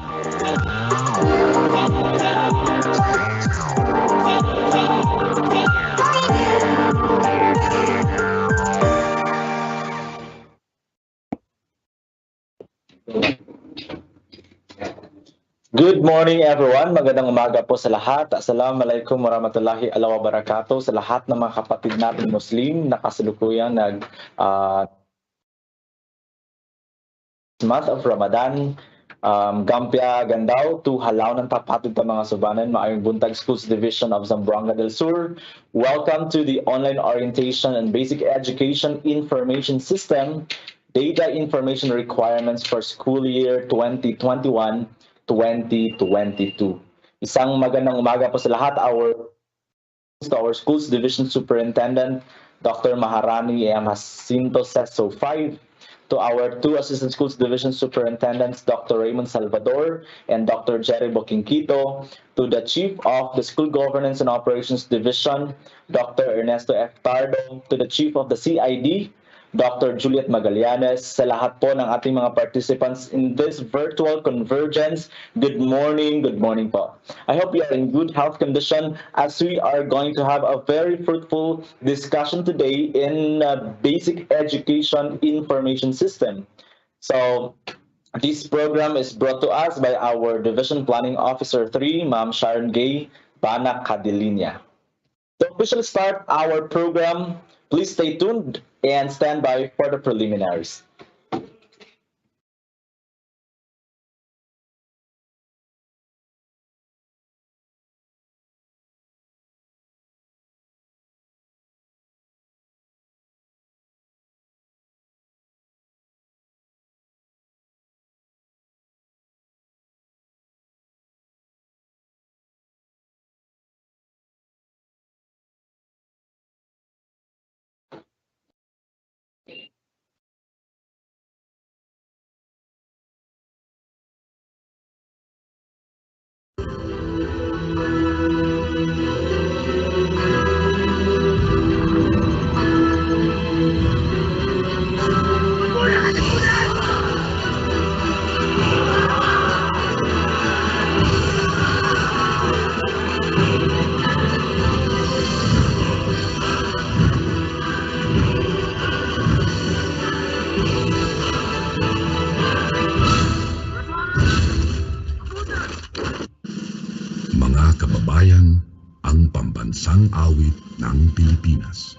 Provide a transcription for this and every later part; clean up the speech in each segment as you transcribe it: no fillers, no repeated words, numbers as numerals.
Good morning everyone. Magandang umaga po sa lahat. Assalamualaikum warahmatullahi wabarakatuh sa lahat ng mga kapatid natin Muslim na kasalukuyang month of Ramadan. Gampia Gandaw to halaw ng tapatid ng mga subanan maayong buntag Schools Division of Zamboanga del Sur. Welcome to the online orientation and basic education information system data information requirements for school year 2021-2022. Isang magandang umaga po sa lahat. Our Schools Division Superintendent, Dr. Maharani M. Jacinto Seso 5, to our two Assistant Schools Division Superintendents, Dr. Raymond Salvador and Dr. Jerry Boquinquito, to the Chief of the School Governance and Operations Division, Dr. Ernesto F. Tardo, to the Chief of the CID, Dr. Juliet Magallanes, sa lahat po ng ating mga participants in this virtual convergence. Good morning po. I hope you are in good health condition as we are going to have a very fruitful discussion today in basic education information system. So this program is brought to us by our Division Planning Officer 3, Ma'am Sharon Gay Bana Cadilinia. To officially start our program, please stay tuned and stand by for the preliminaries. Mga kababayan, ang pambansang awit ng Pilipinas.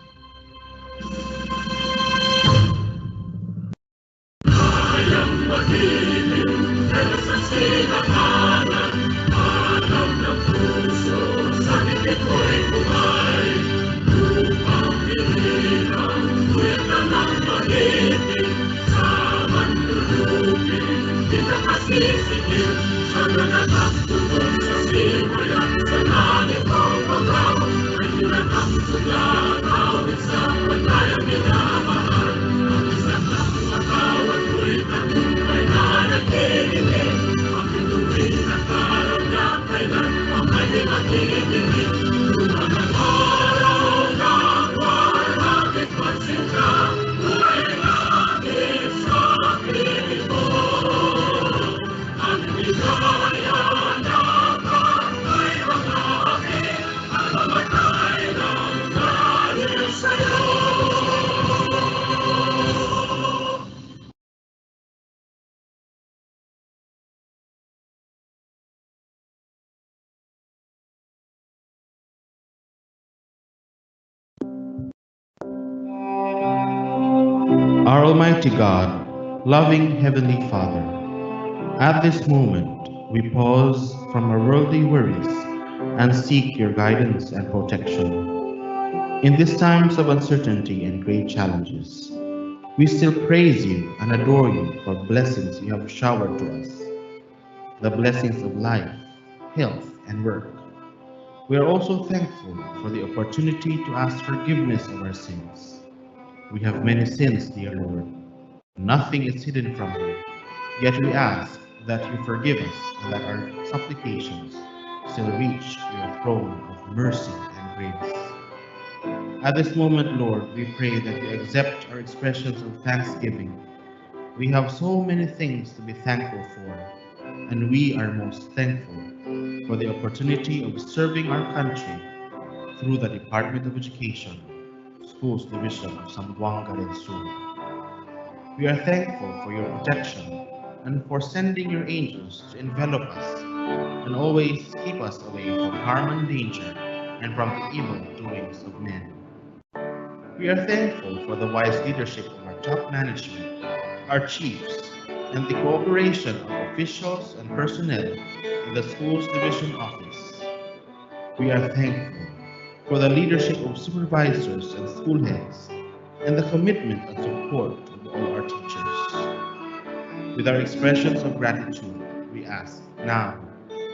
Hayang magiging sa sinakanan, alam ng puso, sa nipit ko'y bumay. Upang pilihan, tuyat na ng magiging, sa manlulupin, di na kasisigil, sa nanatagtulong sa simulan, sa langit o pagaw, ay tinatang sulat, awit sa paglayang minamahal. Ang isang ng katawan ko'y tagumpay na nagkikinig, ang pituloy na karoon na kailan ang may makikinig. Tuman ang araw na waragit pansin ka, buhay langit sa piling mo. Ang ligaya na kay mga akin, ang mamatay ng dahil sa'yo. Our Almighty God, loving Heavenly Father, at this moment we pause from our worldly worries and seek your guidance and protection. In these times of uncertainty and great challenges, we still praise you and adore you for blessings you have showered to us, the blessings of life, health, and work. We are also thankful for the opportunity to ask forgiveness of our sins. We have many sins, dear Lord. Nothing is hidden from you. Yet we ask that you forgive us and that our supplications still reach your throne of mercy and grace. At this moment, Lord, we pray that you accept our expressions of thanksgiving. We have so many things to be thankful for. and we are most thankful for the opportunity of serving our country through the Department of Education, Schools Division of Zamboanga del Sur. We are thankful for your protection and for sending your angels to envelop us and always keep us away from harm and danger and from the evil doings of men. We are thankful for the wise leadership of our top management, our chiefs, and the cooperation of officials and personnel in the Schools Division Office. We are thankful for the leadership of supervisors and school heads and the commitment and support of all our teachers. With our expressions of gratitude, we ask now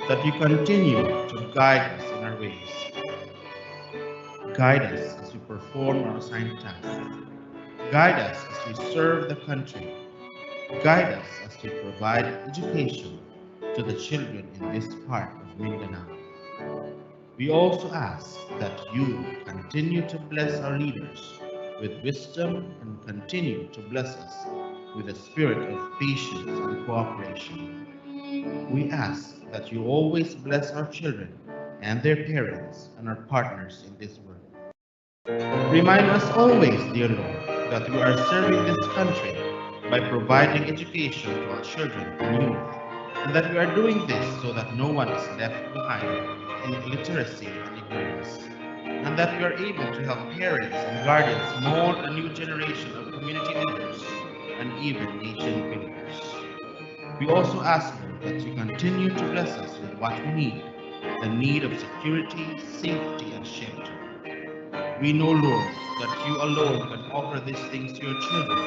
that you continue to guide us in our ways. Guide us as we perform our assigned tasks. Guide us as we serve the country. Guide us as we provide education to the children in this part of Mindanao. We also ask that you continue to bless our leaders with wisdom and continue to bless us with a spirit of patience and cooperation. We ask that you always bless our children and their parents and our partners in this work. Remind us always, dear Lord, that we are serving this country by providing education to our children and youth, and that we are doing this so that no one is left behind in illiteracy and ignorance, and that we are able to help parents and guardians mold a new generation of community leaders and even nation builders. We also ask, Lord, that you continue to bless us with what we need, the need of security, safety, and shelter. We know, Lord, that you alone can offer these things to your children,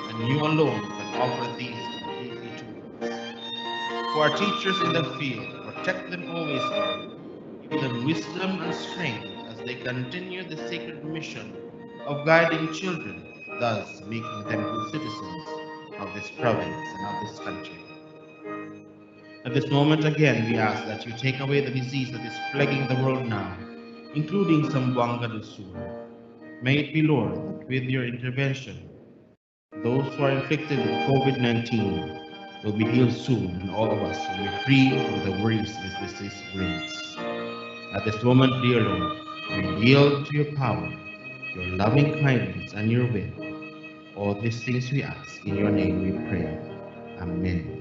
and you alone can offer these completely to us. For our teachers in the field, protect them always, Lord. Give them wisdom and strength as they continue the sacred mission of guiding children, thus making them good citizens of this province and of this country. At this moment, again, we ask that you take away the disease that is plaguing the world now, including Zamboanga del Sur. May it be, Lord, that with your intervention, those who are inflicted with COVID-19 will be healed soon, and all of us will be free from the worries this disease brings. At this moment, dear Lord, we yield to your power, your loving kindness, and your will. All these things we ask, in your name we pray. Amen.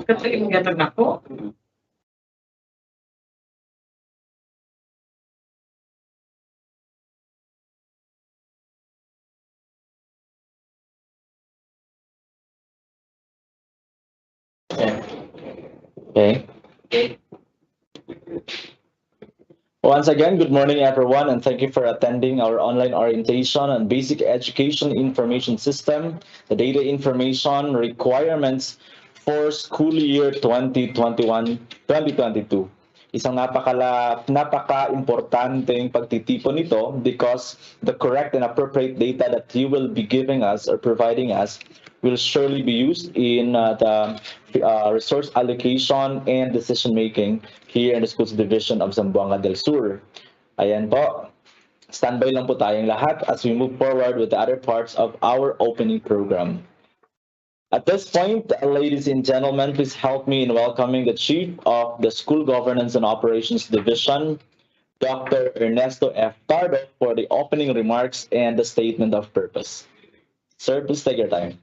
Kasi ingatag na po. Okay. Once again, good morning, everyone, and thank you for attending our online orientation on basic education information system, the data information requirements for school year 2021-2022. Isang napaka-importanteng pagtitipon nito because the correct and appropriate data that you will be giving us or providing us will surely be used in the resource allocation and decision making here in the Schools Division of Zamboanga del Sur. Ayan po, standby lang po tayong lahat as we move forward with the other parts of our opening program. At this point, ladies and gentlemen, please help me in welcoming the Chief of the School Governance and Operations Division, Dr. Ernesto F. Pardo, for the opening remarks and the statement of purpose. Sir, please take your time.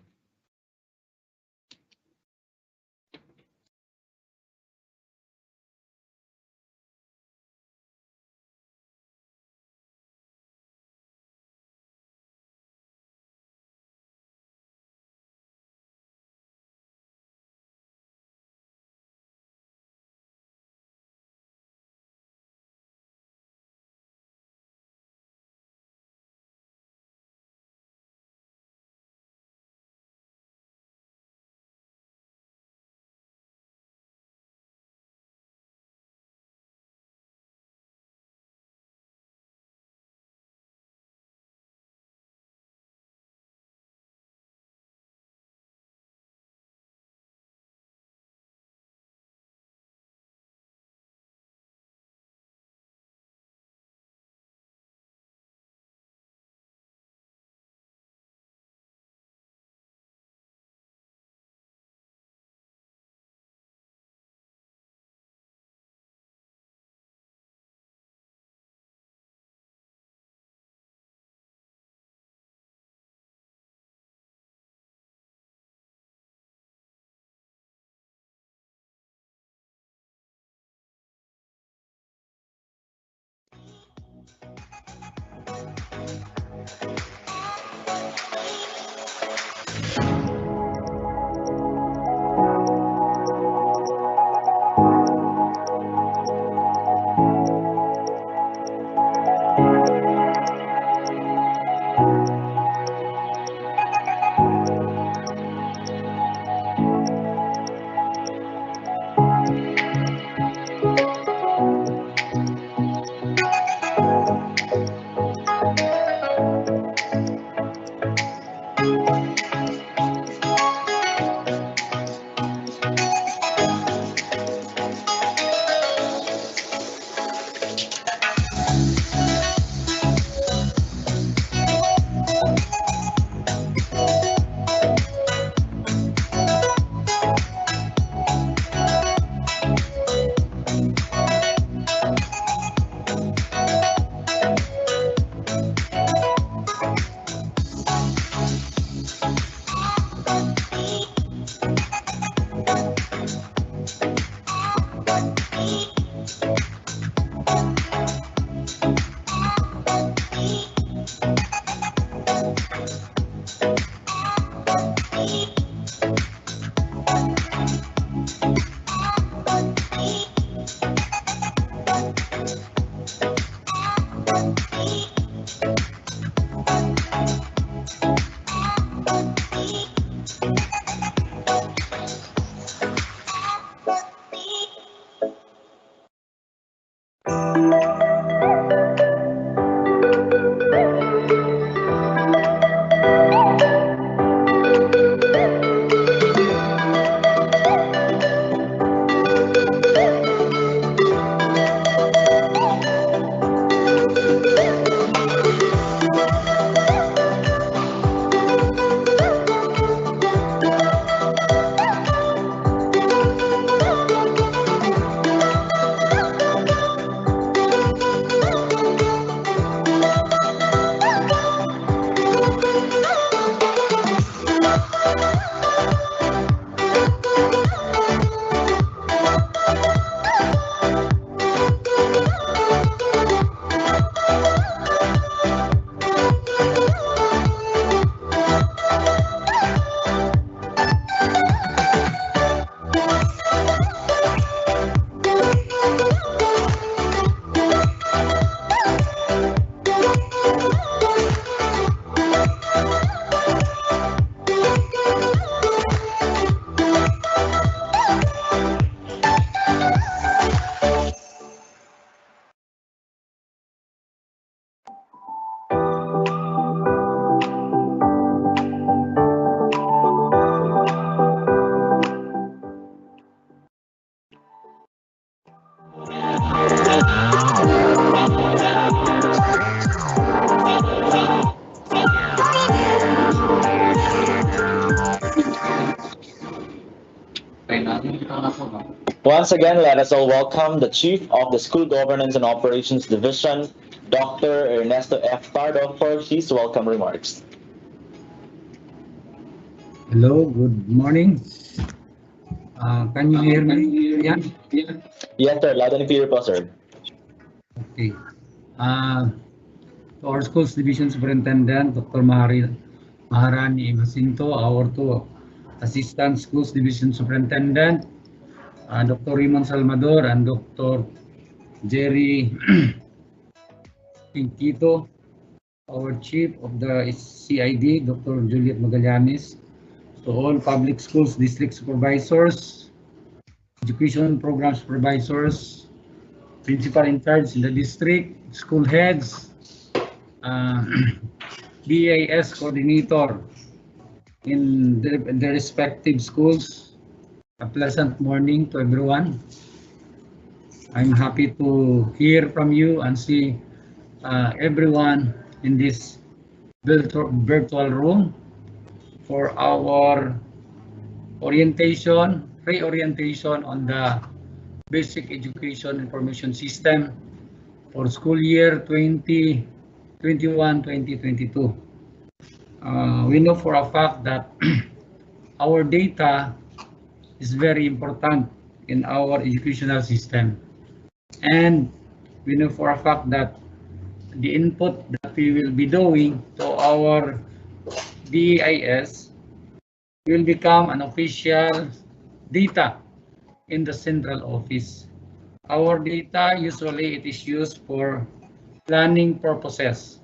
Once again, let us all welcome the Chief of the School Governance and Operations Division, Dr. Ernesto F. Pardo, for his welcome remarks. Hello, good morning. Can you hear me? Yeah. Yes, sir. Loud and clear po, sir. Okay. To our schools division superintendent, Dr. Maharani Jacinto, our two assistant schools division superintendent, Dr. Raymond Salvador and Dr. Jerry Pinquito, our chief of the CID, Dr. Juliet Magallanes, to all public schools district supervisors, education program supervisors, principal in charge in the district, school heads, BAS coordinator in the respective schools. A pleasant morning to everyone. I'm happy to hear from you and see everyone in this virtual room for our reorientation on the basic education information system for school year 2021-2022. We know for a fact that our data is very important in our educational system, and we know for a fact that the input that we will be doing to our DIS will become an official data in the central office. Our data, usually it is used for planning purposes,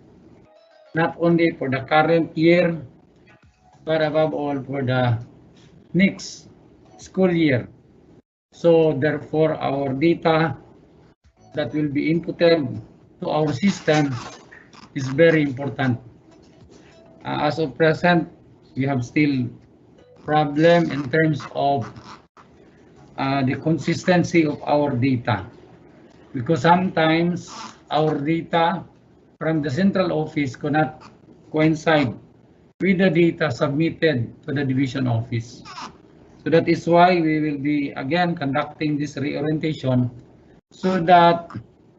not only for the current year, but above all for the next school year. So therefore, our data that will be inputted to our system is very important. As of present, we have still problem in terms of the consistency of our data, because sometimes our data from the central office cannot coincide with the data submitted to the division office. So that is why we will be again conducting this reorientation, so that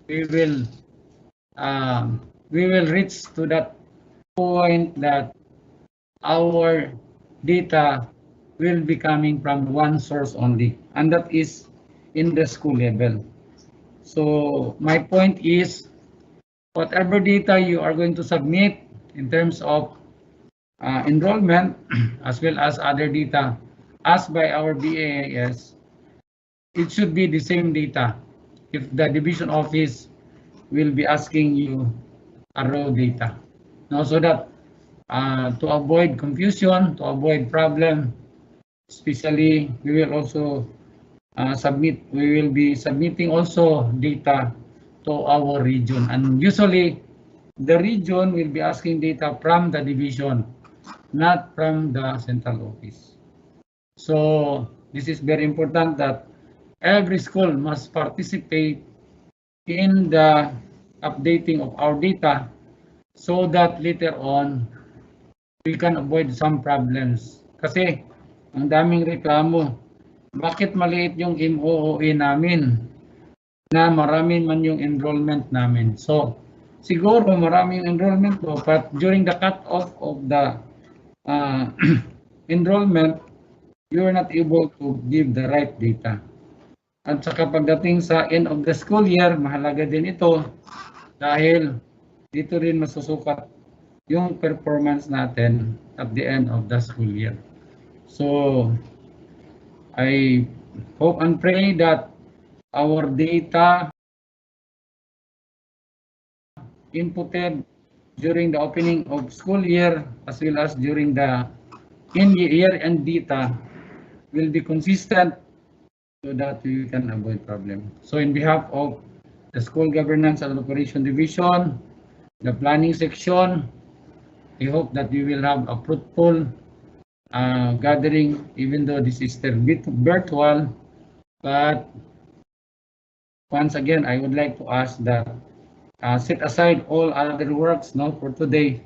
we will reach to that point that our data will be coming from one source only, and that is in the school level. So my point is, whatever data you are going to submit in terms of enrollment as well as other data asked by our BAS, it should be the same data if the division office will be asking you a raw data. Now, so that to avoid confusion, to avoid problem, especially we will also we will be submitting also data to our region, and usually the region will be asking data from the division, not from the central office. So this is very important that every school must participate in the updating of our data, so that later on we can avoid some problems. Kasi ang daming reklamo, bakit maliit yung MOOE namin na marami man yung enrollment namin. So siguro maraming enrollment po, but during the cut-off of the enrollment, you are not able to give the right data. At saka pagdating sa end of the school year, mahalaga din ito dahil dito rin masusukat yung performance natin at the end of the school year. So I hope and pray that our data inputted during the opening of school year as well as during the year-end data will be consistent, so that we can avoid problem. So in behalf of the School Governance and Operation Division, the planning section, I hope that we will have a fruitful gathering, even though this is still virtual. But once again, I would like to ask that set aside all other works now for today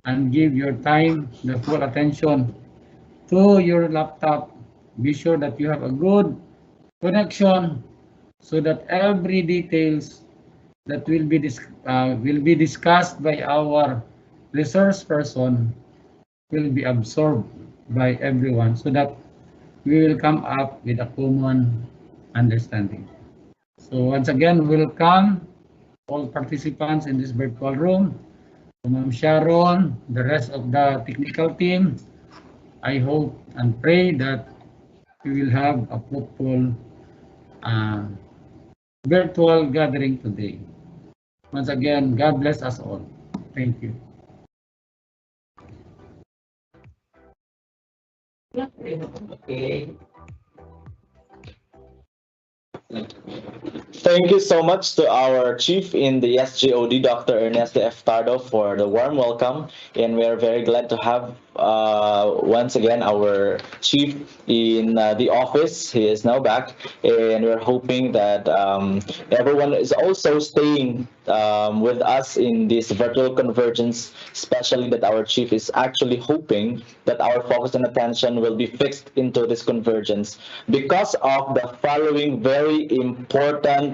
and give your time, the full attention to your laptop be sure that you have a good connection so that every details that will be discussed by our resource person will be absorbed by everyone so that we will come up with a common understanding. So once again, welcome all participants in this virtual room. To Ma'am Sharon, the rest of the technical team, I hope and pray that we will have a fruitful uh, virtual gathering today. Once again, God bless us all. Thank you. Okay. Thank you so much to our chief in the SGOD, Dr. Ernesto F. Tardo, for the warm welcome. And we are very glad to have once again our chief in the office. He is now back, and we're hoping that everyone is also staying with us in this virtual convergence, especially that our chief is actually hoping that our focus and attention will be fixed into this convergence because of the following very important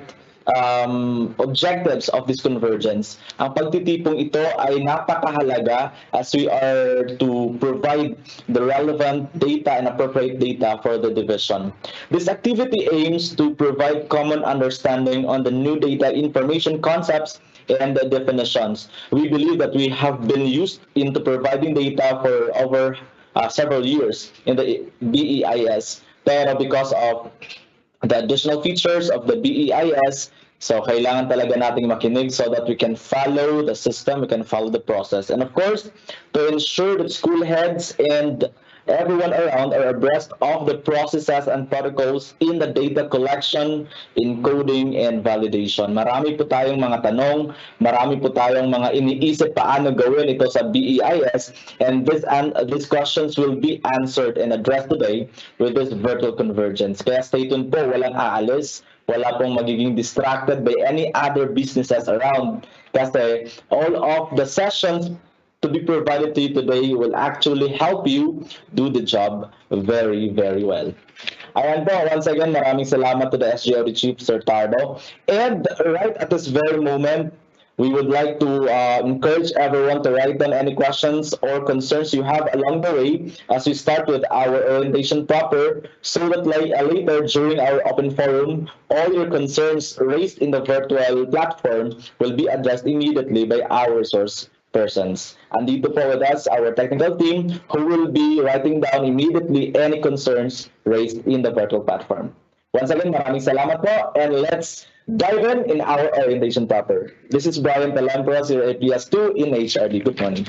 objectives of this convergence. Ang pagtitipong ito ay napakahalaga as we are to provide the relevant data and appropriate data for the division. This activity aims to provide common understanding on the new data information concepts and the definitions. We believe that we have been used into providing data for over several years in the BEIS. Pero because of the additional features of the BEIS, so kailangan talaga nating makinig so that we can follow the system, we can follow the process. And of course, to ensure that school heads and everyone around are abreast of the processes and protocols in the data collection, encoding, and validation. Marami po tayong mga tanong, marami po tayong mga iniisip paano gawin ito sa BEIS, and these questions will be answered and addressed today with this virtual convergence. Kaya stay tuned po, walang aalis, wala pong magiging distracted by any other businesses around kasi all of the sessions to be provided to you today will actually help you do the job very, very well. Ayan po, once again, maraming salamat to the SGOD Chief, Sir Tardo. And right at this very moment, we would like to encourage everyone to write down any questions or concerns you have along the way as we start with our orientation proper so that later during our open forum, all your concerns raised in the virtual platform will be addressed immediately by our resource persons. Andito po with us our technical team who will be writing down immediately any concerns raised in the virtual platform. Once again, maraming salamat po, and let's dive in our orientation proper. This is Brian Talampros, your APS2 in HRD. Good morning.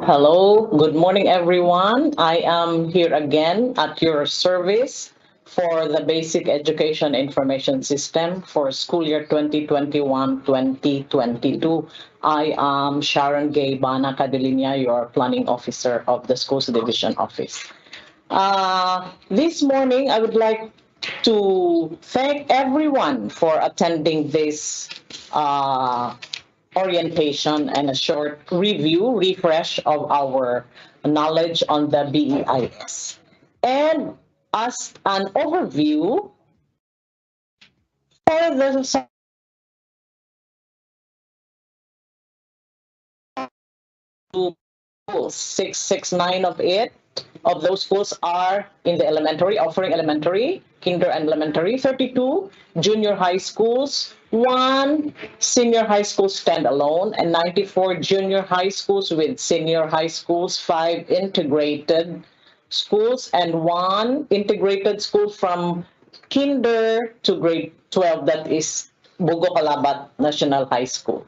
Hello, good morning, everyone. I am here again at your service for the Basic Education Information System for school year 2021-2022. I am Sharon Gay Bana Cadilinia, your planning officer of the Schools Division Office. This morning, I would like to thank everyone for attending this orientation and a short refresh of our knowledge on the BEIS. And as an overview, for the 669 of those schools are in the elementary, offering elementary, kinder and elementary, 32 junior high schools, 1 senior high school standalone, and 94 junior high schools with senior high schools, 5 integrated schools, and 1 integrated school from kinder to grade 12, that is Bugo Calabat National High School.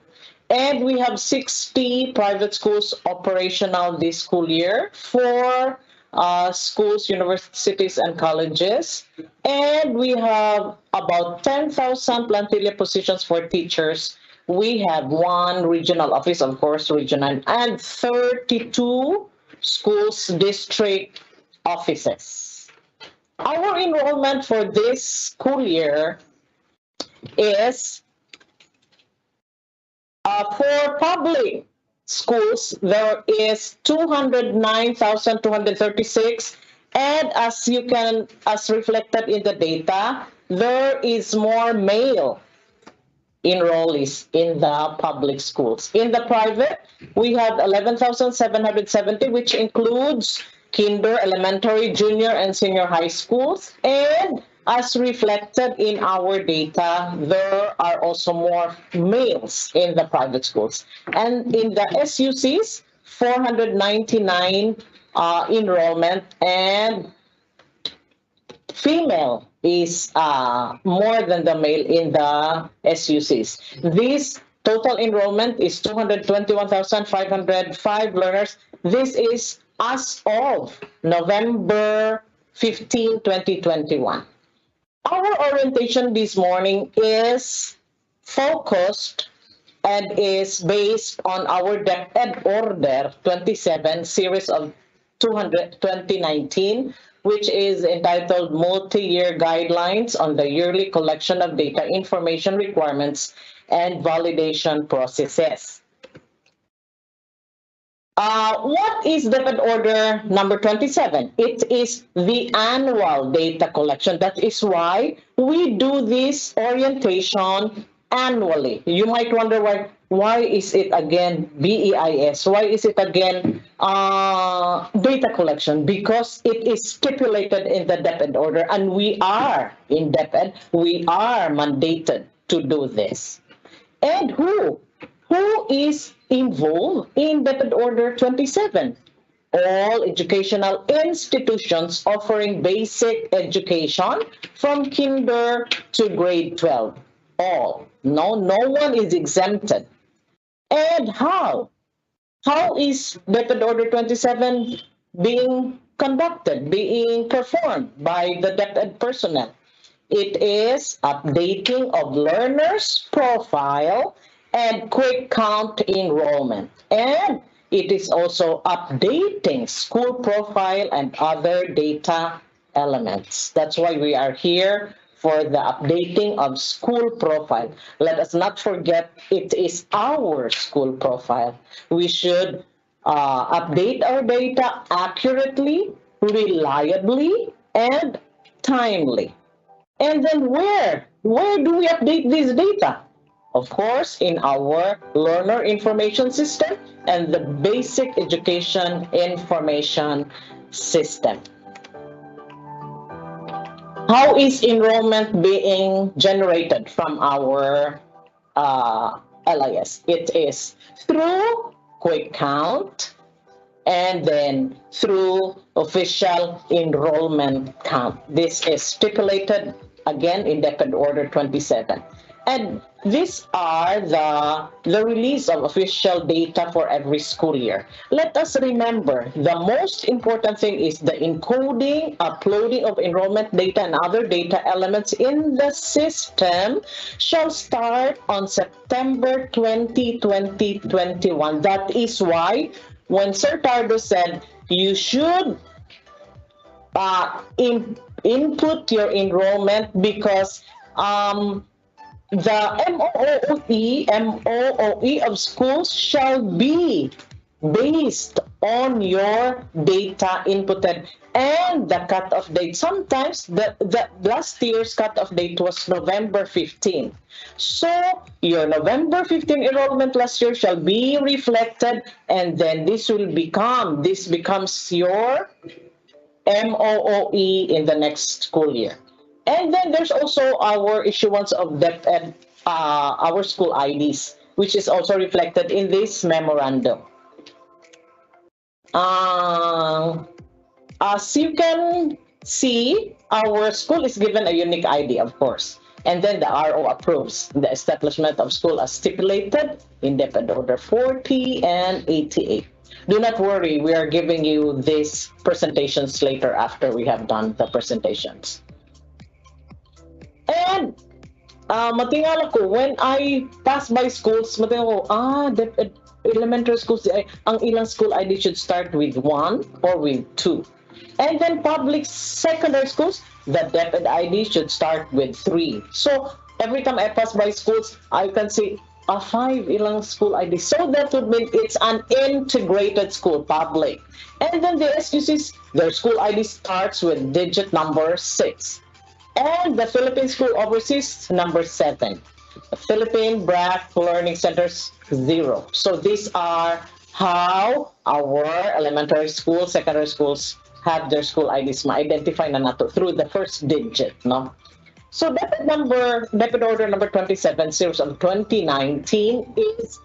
And we have 60 private schools operational this school year, 4 schools, universities, and colleges. And we have about 10,000 plantilla positions for teachers. We have 1 regional office, of course, regional, and 32 schools district offices. Our enrollment for this school year is for public schools, there is 209,236, and as reflected in the data, there is more male enrollees in the public schools. In the private, we have 11,770, which includes kinder, elementary, junior, and senior high schools. And as reflected in our data, there are also more males in the private schools. And in the SUCs, 499 enrollment, and female is more than the male in the SUCs. This total enrollment is 221,505 learners. This is as of November 15, 2021. Our orientation this morning is focused and is based on our DepEd Order 27 series of 2019, which is entitled Multi-Year Guidelines on the Yearly Collection of Data Information Requirements and Validation Processes. What is DepEd Order number 27? It is the annual data collection. That is why we do this orientation annually. You might wonder why is it again BEIS? Why is it again data collection? Because it is stipulated in the DepEd order, and we are in DepEd, we are mandated to do this. And who is involved in DepEd Order 27? All educational institutions offering basic education from kinder to grade 12. All. No one is exempted. And how? How is DepEd Order 27 being conducted, being performed by the DepEd personnel? It is updating of learners' profile and quick count enrollment. And it is also updating school profile and other data elements. That's why we are here for the updating of school profile. Let us not forget, it is our school profile. We should update our data accurately, reliably, and timely. And then where do we update this data? Of course, in our learner information system and the basic education information system. How is enrollment being generated from our LIS? It is through quick count and then through official enrollment count. This is stipulated again in DepEd Order 27. And these are the release of official data for every school year. Let us remember, the most important thing is the encoding, uploading of enrollment data and other data elements in the system shall start on September 20, 2021. That is why when Sir Tardo said you should input your enrollment, because the MOOE of schools shall be based on your data inputted and the cutoff date. Sometimes the last year's cutoff date was November 15. So your November 15 enrollment last year shall be reflected, and then this becomes your MOOE in the next school year. And then there's also our issuance of DepEd, our school IDs, which is also reflected in this memorandum. As you can see, our school is given a unique ID, of course, and then the RO approves the establishment of school as stipulated in DepEd Order 40 and 88. Do not worry, we are giving you these presentations later after we have done the presentations. And matingala ko, when I pass by schools, matingala ko, elementary schools, ang ilang school ID should start with 1 or with 2. And then public secondary schools, the DepEd ID should start with 3. So every time I pass by schools, I can see 5 ilang school ID. So that would mean it's an integrated school, public. And then the SUCs, their school ID starts with digit number 6. And the Philippine School Overseas, number 7. The Philippine BRAC Learning Centers, 0. So these are how our elementary schools, secondary schools have their school IDs ma-identify na nato through the first digit, no? So DepEd Order number 27, series of 2019 is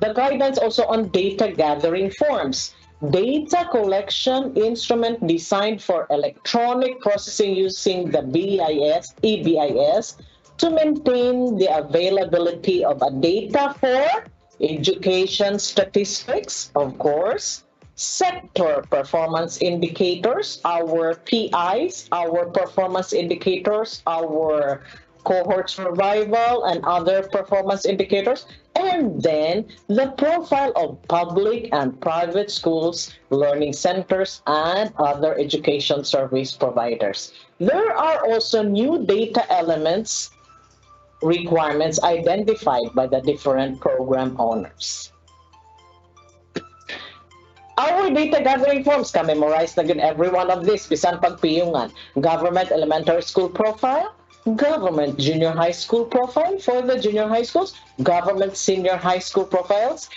the guidance also on data gathering forms. Data collection instrument designed for electronic processing using the EBIS to maintain the availability of a data for education statistics, of course, sector performance indicators, our PIs, our performance indicators, our cohort survival and other performance indicators, and then the profile of public and private schools, learning centers, and other education service providers. There are also new data elements requirements identified by the different program owners. Our data gathering forms can memorize na good every one of these bisan pagpiyungan. Government elementary school profile, government junior high school profile for the junior high schools, government senior high school profiles,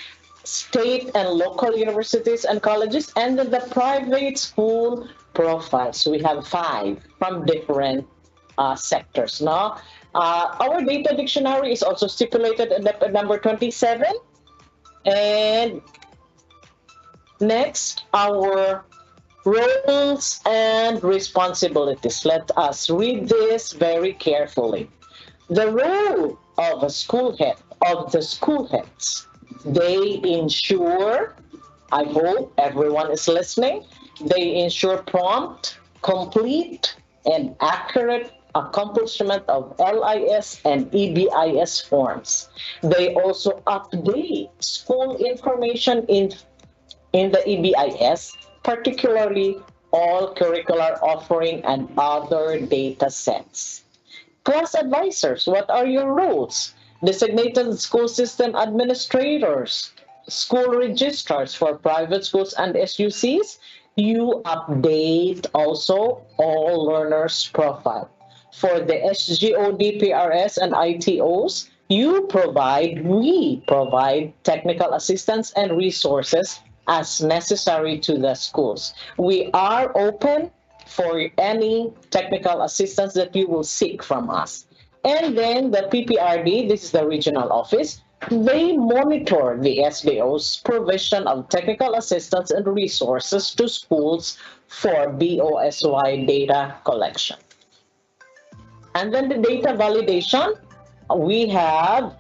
state and local universities and colleges, and then the private school profiles. We have 5 from different sectors. No? Our data dictionary is also stipulated in number 27. And next, our roles and responsibilities. Let us read this very carefully. The role of a school head, of the school heads, they ensure, I hope everyone is listening, they ensure prompt, complete, and accurate accomplishment of LIS and EBIS forms. They also update school information in the EBIS, particularly all curricular offering and other data sets. Class advisors, what are your roles? Designated school system administrators, school registrars for private schools and SUCs, you update also all learners' profile. For the SGOD, PRS, and ITOs, we provide technical assistance and resources as necessary to the schools. We are open for any technical assistance that you will seek from us. And then the PPRD, this is the regional office, they monitor the SDO's provision of technical assistance and resources to schools for BOSY data collection. And then the data validation, We have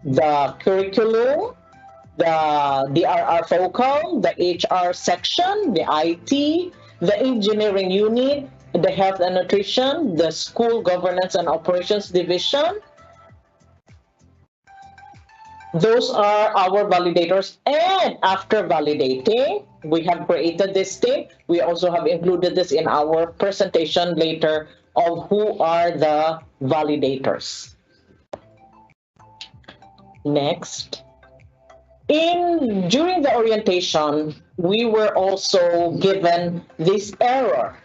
the curriculum, the DRR focal, the HR section, the IT, the engineering unit, the health and nutrition, the school governance and operations division. Those are our validators. And after validating, we have created this team. We also have included this in our presentation later of who are the validators. Next. During the orientation, we were also given this error,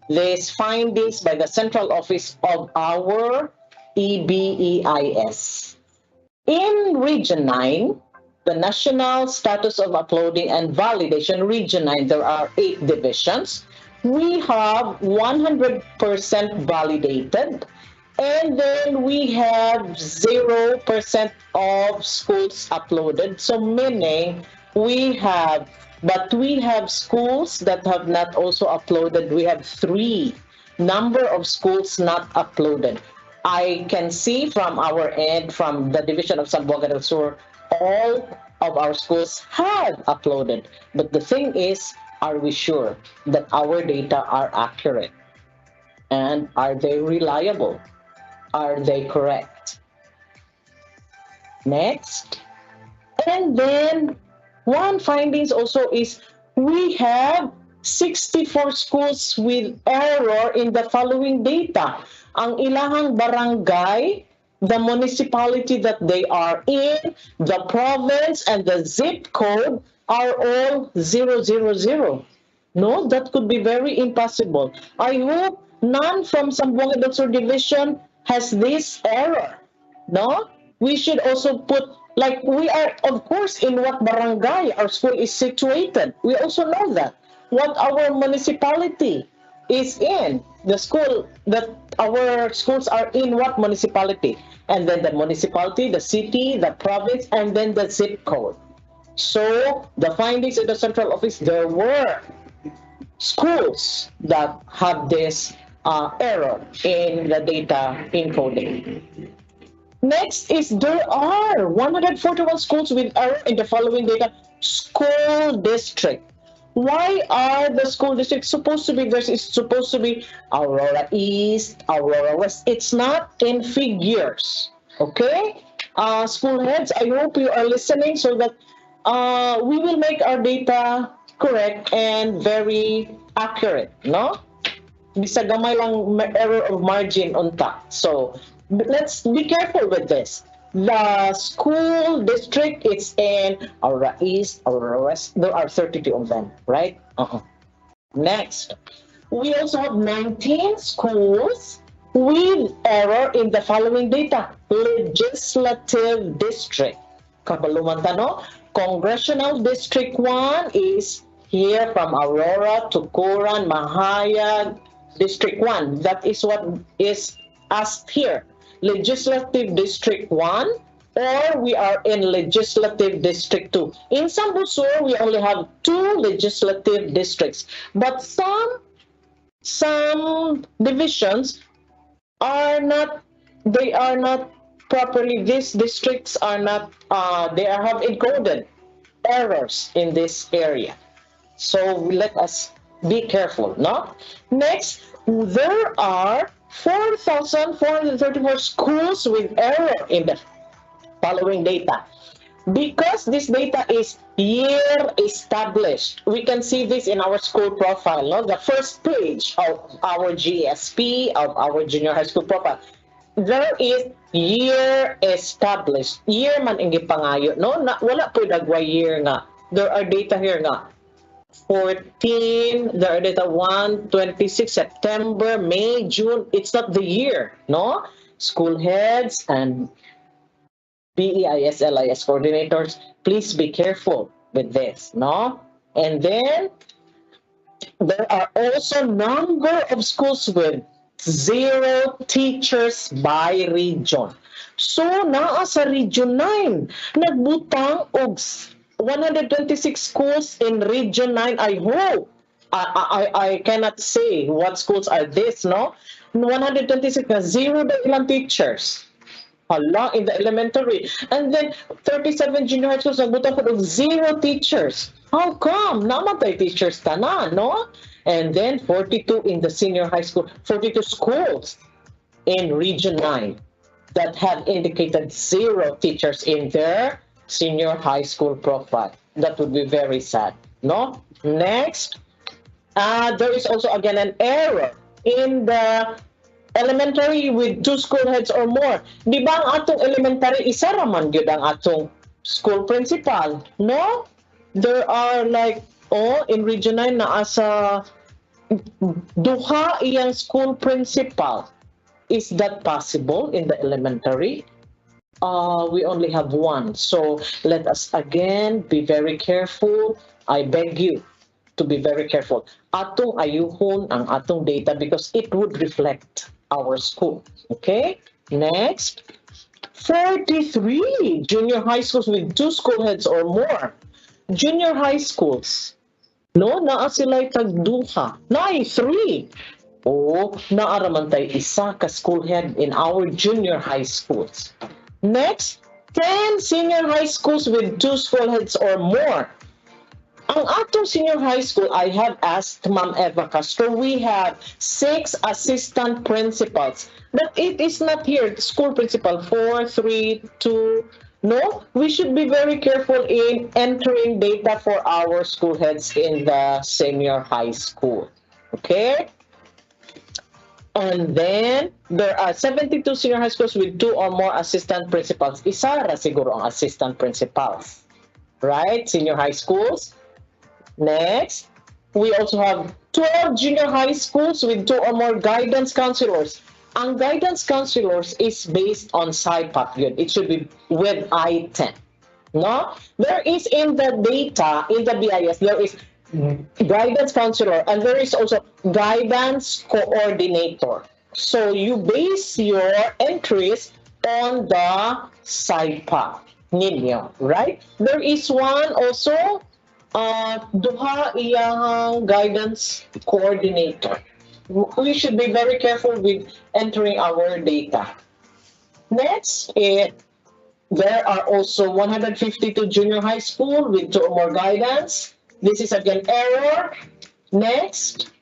these findings by the central office of our EBEIS. In Region 9, the National Status of Uploading and Validation, Region 9, there are 8 divisions. We have 100% validated, and then we have 0% of schools uploaded. So meaning we have schools that have not also uploaded. We have 3 number of schools not uploaded. I can see from our end, from the division of Zamboanga del Sur, all of our schools have uploaded. But the thing is, are we sure that our data are accurate? And are they reliable? Are they correct? Next. And then one findings also is we have 64 schools with error in the following data. Ang ilahang barangay, the municipality that they are in, the province, and the zip code are all 000. No, that could be very impossible. I hope none from Zamboanga del Sur division has this error. No, we should also put, like, we are, of course, in what barangay our school is situated. We also know that. What our municipality is in, the school that our schools are in, what municipality, and then the municipality, the city, the province, and then the zip code. So the findings in the central office, there were schools that have this error in the data encoding. Next is there are 141 schools with error in the following data. School district. Why are the school districts supposed to be, it's supposed to be Aurora East, Aurora West. It's not in figures, okay? School heads, I hope you are listening so that we will make our data correct and very accurate, no? Bisa gamay lang error of margin unta. So let's be careful with this. The school district, it's in Aurora East, Aurora West. There are 32 of them, right? Next, we also have 19 schools with error in the following data. Legislative district. Kabaluman tano, Congressional District 1 is here from Aurora, Tukuran, Mahayag, District 1. That is what is asked here. Legislative District 1, or we are in Legislative District 2. In Sambusur, we only have 2 legislative districts, but some divisions are not, they are not properly, these districts are not, they have encoded errors in this area. So let us be careful, no? Next, there are 4,434 schools with error in the following data. Because this data is year established, we can see this in our school profile, no? The first page of our GSP, of our junior high school profile, there is year established. Year man ang gipangayo, no? Wala po dagwa year nga. There are data here nga. 14, there are data 1, 26, September, May, June. It's not the year, no? School heads and BEIS, LIS coordinators, please be careful with this, no? And then there are also number of schools with 0 teachers by region. So naa sa Region 9, nagbutang og 126 schools in Region 9. I hope, I cannot say what schools are this, no? 126 na 0 na ilang teachers. Hala, in the elementary. And then 37 junior high schools, nagbutan ko ng 0 teachers. How come? Namatay teachers tanan, no? And then 42 in the senior high school, 42 schools in Region 9 that have indicated 0 teachers in their senior high school profile. That would be very sad, no? Next, there is also again an error in the elementary with 2 school heads or more. Di ba ang atong elementary, isa raman gyud ang atong school principal, no? There are like, in Region 9 na asa duha iyang school principal. Is that possible in the elementary? We only have 1. So let us again be very careful. I beg you to be very careful. Atong ayuhon ang atong data because it would reflect our school. Okay? Next. 43 junior high schools with 2 school heads or more. Junior high schools. No, naa sila'y tagduha. Naay 3. Naaraman tayo isa ka school head in our junior high schools. Next, 10 senior high schools with 2 school heads or more. Ang atong senior high school, I have asked Ma'am Eva Castro, we have 6 assistant principals. But it is not here, school principal, 4, 3, 2. No, we should be very careful in entering data for our school heads in the senior high school. Okay? And then, there are 72 senior high schools with 2 or more assistant principals. Isa ra siguro ang assistant principals. Right? Senior high schools. Next, we also have 12 junior high schools with 2 or more guidance counselors. Ang guidance counselors is based on SIPAP yun. It should be with I-10. No? There is in the data, in the BIS, there is guidance counselor and there is also guidance coordinator. So you base your entries on the SIPAP ninyo, right? There is one also, duha iyang guidance coordinator. We should be very careful with entering our data. Next, there are also 152 junior high school with 2 or more guidance. This is again error. Next,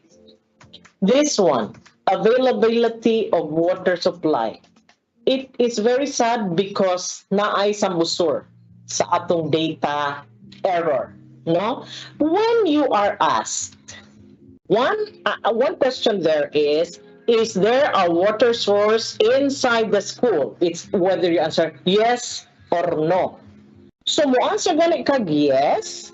this one, availability of water supply. It is very sad because naay sambusor sa atong data error. No? When you are asked, one question there is there a water source inside the school? It's whether you answer yes or no. So mo answer gani kag yes,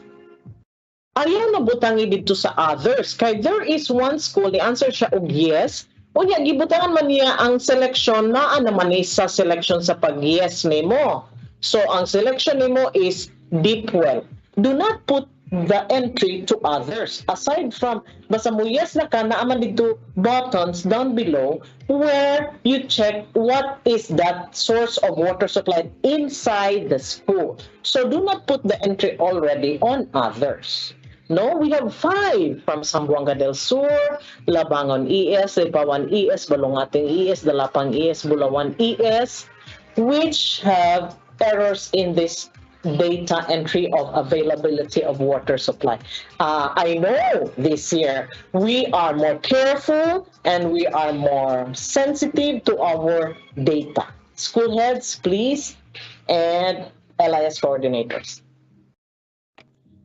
ayaw na butangi dito sa others. Kay there is one school, the answer siya og yes, unya gibutangan man niya ang selection naa naman ni sa selection sa pag-yes nimo. So ang selection nimo is deep well. Do not put the entry to others. Aside from, basta mo yes na ka, naaman dito buttons down below where you check what is that source of water supply inside the school. So do not put the entry already on others. No, we have 5 from Zamboanga del Sur, Labangon ES, Lipawan ES, Balongating ES, Dalapang ES, Bulawan ES, which have errors in this data entry of availability of water supply. I know this year we are more careful and we are more sensitive to our data. School heads, please, and LIS coordinators.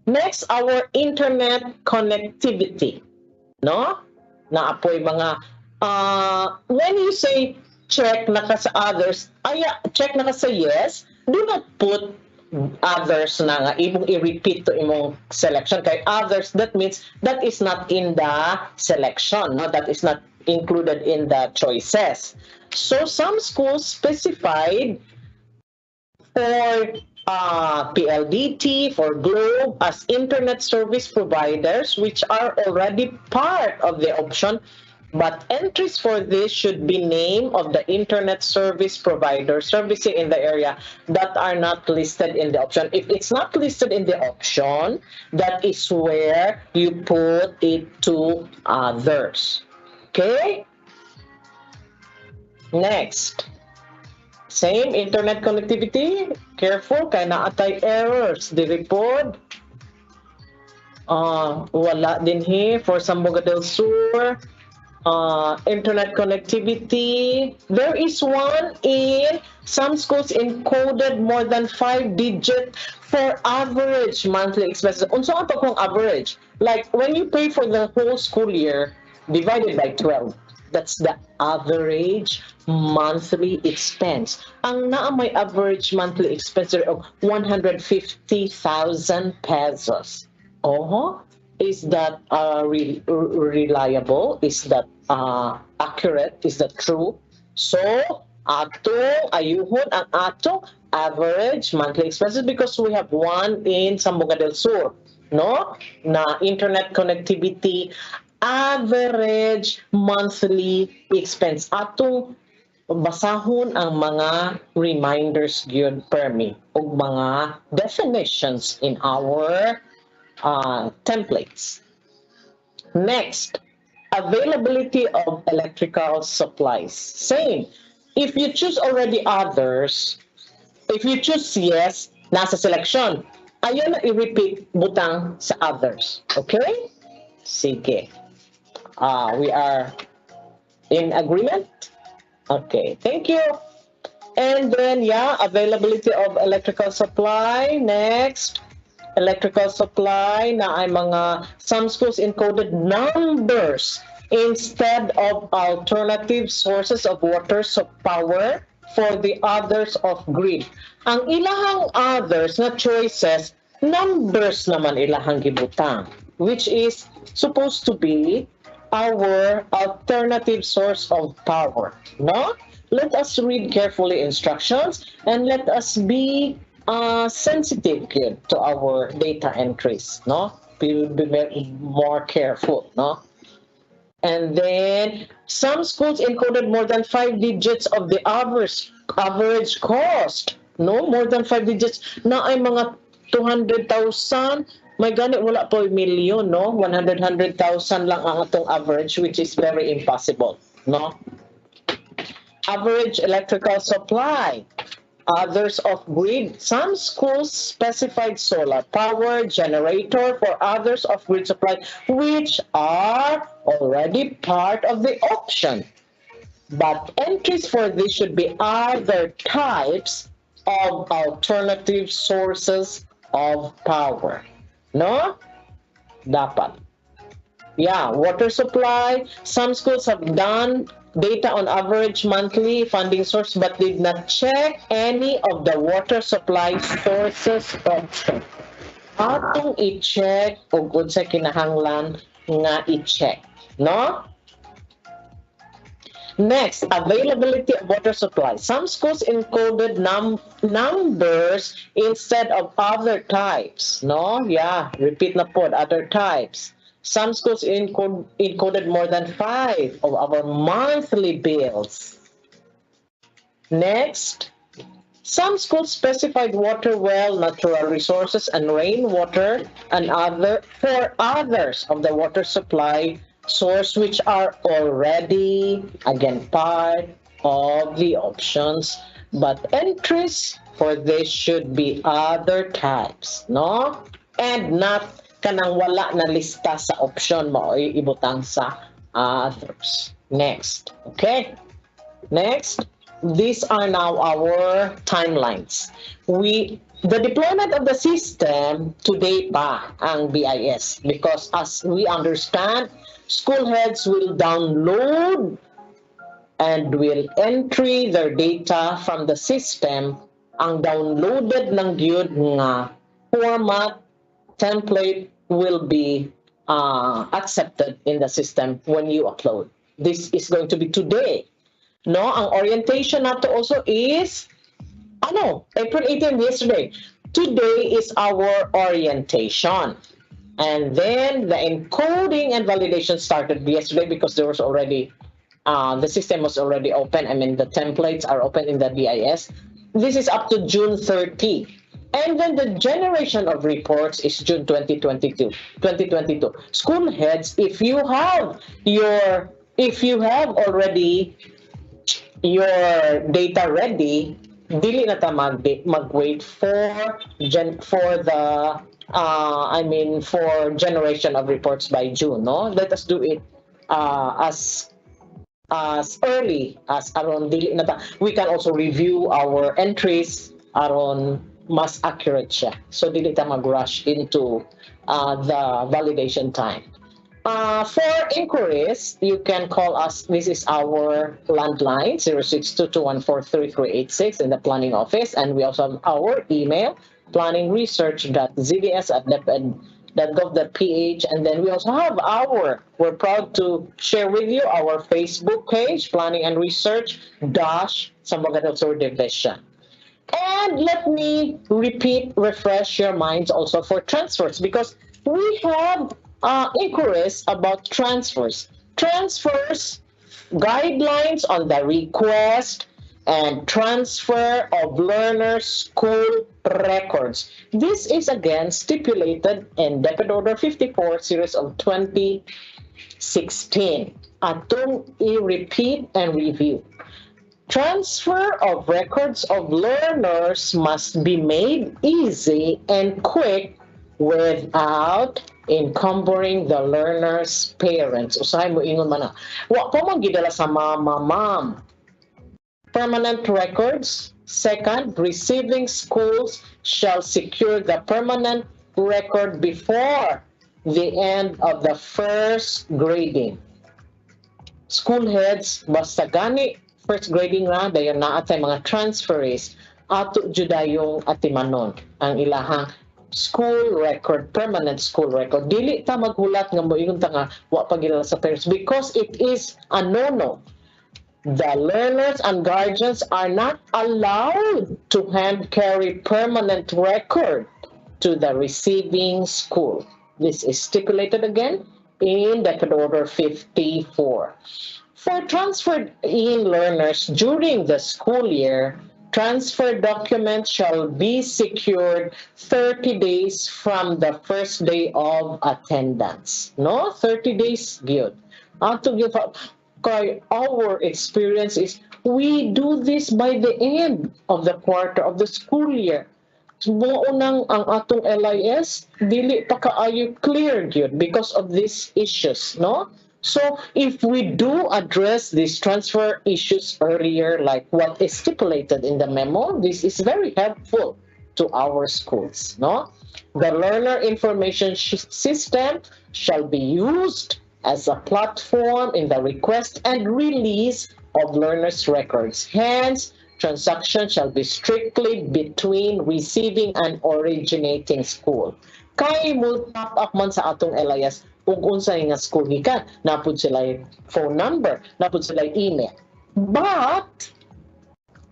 Next, our internet connectivity. No? Naapoy mga, when you say check na ka sa others, check na ka sa yes, do not put others na nga imong i-repeat to imong selection. Kay others, that means that is not in the selection, no? That is not included in the choices. So some schools specified for PLDT, for Globe as internet service providers, which are already part of the option. But entries for this should be name of the internet service provider servicing in the area that are not listed in the option. If it's not listed in the option, that is where you put it to others. Okay? Next. Same, internet connectivity. Careful, kay naatay errors. The report, wala din for Zamboanga del Sur. Internet connectivity. There is one in some schools encoded more than 5-digit for average monthly expenses. Unsa ang pagkong average? Like when you pay for the whole school year divided by 12. That's the average monthly expense. Ang naa may average monthly expense of 150,000 pesos. Is that reliable? Is that accurate? Is that true? So, atong ayuhon ang atong average monthly expenses because we have one in Zamboanga del Sur, no? Na internet connectivity average monthly expense. Atong basahon ang mga reminders gyud permi ug mga definitions in our templates. Next, availability of electrical supplies. Same. If you choose already others, if you choose yes, nasa selection. Ayaw na i-repeat butang sa others. Okay? Sige. We are in agreement? Okay, thank you. And then, availability of electrical supply. Next, electrical supply na ay mga some schools encoded numbers instead of alternative sources of water power for the others of grid. Ang ilahang others na choices, numbers naman ilahang gibutang, which is supposed to be our alternative source of power, no? Let us read carefully instructions and let us be sensitive to our data entries, no? Be more careful, no? And then some schools encoded more than 5 digits of the average cost, no? More than 5 digits na ay mga 200,000. May ganit wala po million, no? 100,000 lang ang atong average, which is very impossible, no? Average electrical supply. Others of grid. Some schools specified solar power generator for others of grid supply, which are already part of the option. But entries for this should be other types of alternative sources of power. No? Dapat. Water supply. Some schools have done data on average monthly funding source but did not check any of the water supply sources option. Atong i-check ug unsa kinahanglan nga i-check, no? Next, availability of water supply. Some schools encoded numbers instead of other types, no? Repeat na po, other types. Some schools encoded more than 5 of our monthly bills. Next, some schools specified water well, natural resources, and rainwater and for others of the water supply source which are already, again, part of the options, but entries for this should be other types, no? And not kanang wala na lista sa option mo ibutang sa others. Next, okay? Next, these are now our timelines. The deployment of the system today pa ang BIS because as we understand, school heads will download and will entry their data from the system. Ang downloaded ng gyud nga format template will be accepted in the system when you upload. This is going to be today. No, ang orientation nato also is April 18 yesterday. Today is our orientation. And then the encoding and validation started yesterday because there was already the system was already open. I mean, the templates are open in the BIS. This is up to June 30. And then the generation of reports is June 2022. School heads, if you have already your data ready, dili na ta mag-wait for the for generation of reports by June, no? Let us do it as early as aron dili na ta. We can also review our entries aron mas accurate siya. So dili ta mag-rush into the validation time. For inquiries, you can call us. This is our landline, 062-214-3386 in the planning office. And we also have our email, planningresearch.zds@deped.gov.ph. And then we also have we're proud to share with you our Facebook page, Planning and Research Zamboanga del Sur Division. And let me refresh your minds also for transfers, because we have inquiries about transfers. Transfers, guidelines on the request and transfer of learners' school records. This is again stipulated in DepEd Order 54, series of 2016. Atong i-repeat and review. Transfer of records of learners must be made easy and quick without encumbering the learner's parents. Usahay mo ingon man na. Wa pa man gidala sa ma'am. Permanent records. Second, receiving schools shall secure the permanent record before the end of the first grading. School heads, basta gani first grading na, dayon na atay mga transferees, ato judayong atimanon ang ilahang school record, permanent school record. Dili ta maghulat nga moingon ta nga wa pa gila sa parents, because it is a no-no. The learners and guardians are not allowed to hand carry permanent record to the receiving school. This is stipulated again in DepEd Order 54. For transferred in learners during the school year, transfer documents shall be secured 30 days from the first day of attendance. No? 30 days, good. Our experience is we do this by the end of the quarter of the school year. Buonang ang atong LIS, dili pa kaayo clear gyud because of these issues, no? So if we do address these transfer issues earlier, like what is stipulated in the memo, this is very helpful to our schools, no? The learner information system shall be used as a platform in the request and release of learners' records. Hence, transaction shall be strictly between receiving and originating school. Kay mo top up man sa atong LIS, kung unsay nga school gikan, napud sila phone number, napud sila email. But,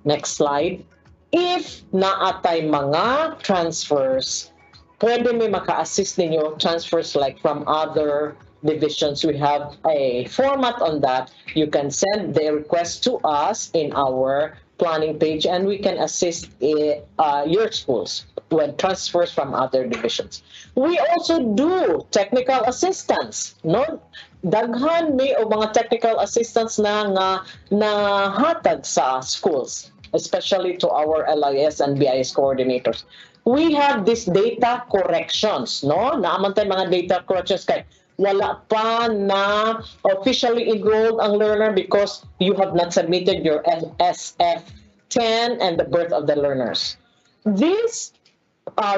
next slide, if naatay mga transfers, pwede may maka-assist ninyo transfers like from other divisions. We have a format on that. You can send the request to us in our planning page, and we can assist your schools when transfers from other divisions. We also do technical assistance, no? Daghan may o mga technical assistance na hatag sa schools, especially to our LIS and BIS coordinators. We have these data corrections, no? Naaman tayo mga data corrections kay wala pa na officially enrolled ang learner because you have not submitted your SF10 and the birth of the learners. This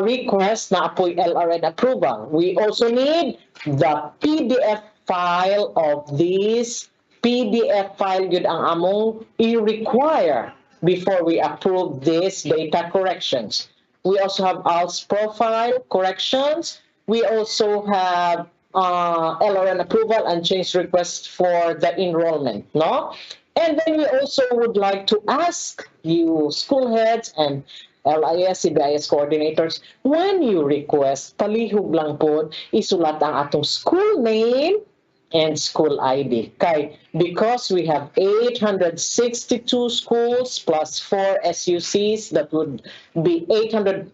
request na apoy LRN approval. We also need the PDF file of this. PDF file yun ang among i-require before we approve these data corrections. We also have ALS profile corrections. We also have LRN approval and change request for the enrollment, no? And then we also would like to ask you, school heads and LIS, CBIS coordinators, when you request, palihog lang po, isulat ang atong school name and school ID. Kay, because we have 862 schools plus 4 SUCs, that would be 860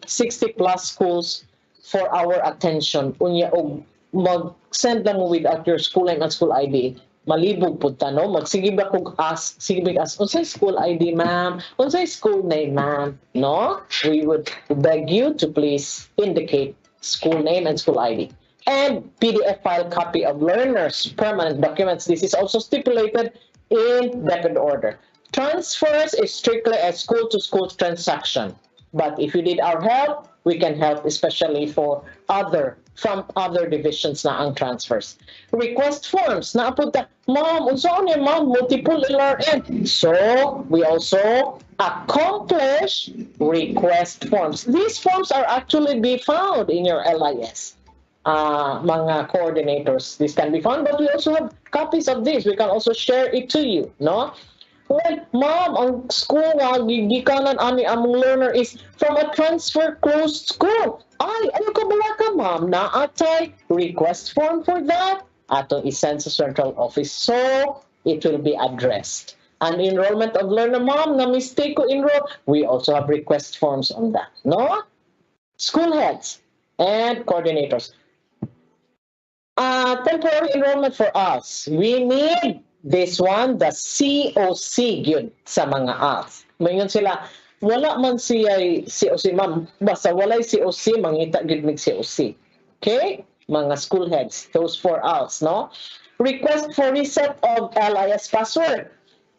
plus schools for our attention. Unya og mag-send lang without your school name and school ID, malibog pud ta no, magsige ba kog ask, sige big ask unsay school ID ma'am, unsay school name ma'am, no, we would beg you to please indicate school name and school ID. And PDF file copy of learners permanent documents, this is also stipulated in DepEd order. Transfers is strictly a school to school transaction, but if you need our help, we can help, especially for from other divisions na ang transfers. Request forms na apunta, ma'am, unsa ni ma'am, multiple LRN. So we also accomplish request forms. These forms are actually be found in your LIS. Mga coordinators, this can be found, but we also have copies of this. We can also share it to you, no? Well, ma'am, ang school nga gigikanan ani among learner is from a transfer closed school. Ay, ano ka bala ka, ma'am? Naatay request form for that. Atong isend sa central office, so it will be addressed. An enrollment of learner, ma'am, na mistake ko enroll, we also have request forms on that, no? School heads and coordinators. Temporary enrollment for us, we need this one, the COC yun sa mga ALS. Mayon sila, wala man siya COC, ma'am, basta walay COC, mangita gid mig COC. Okay? Mga school heads, those 4 ALS, no? Request for reset of LIS password.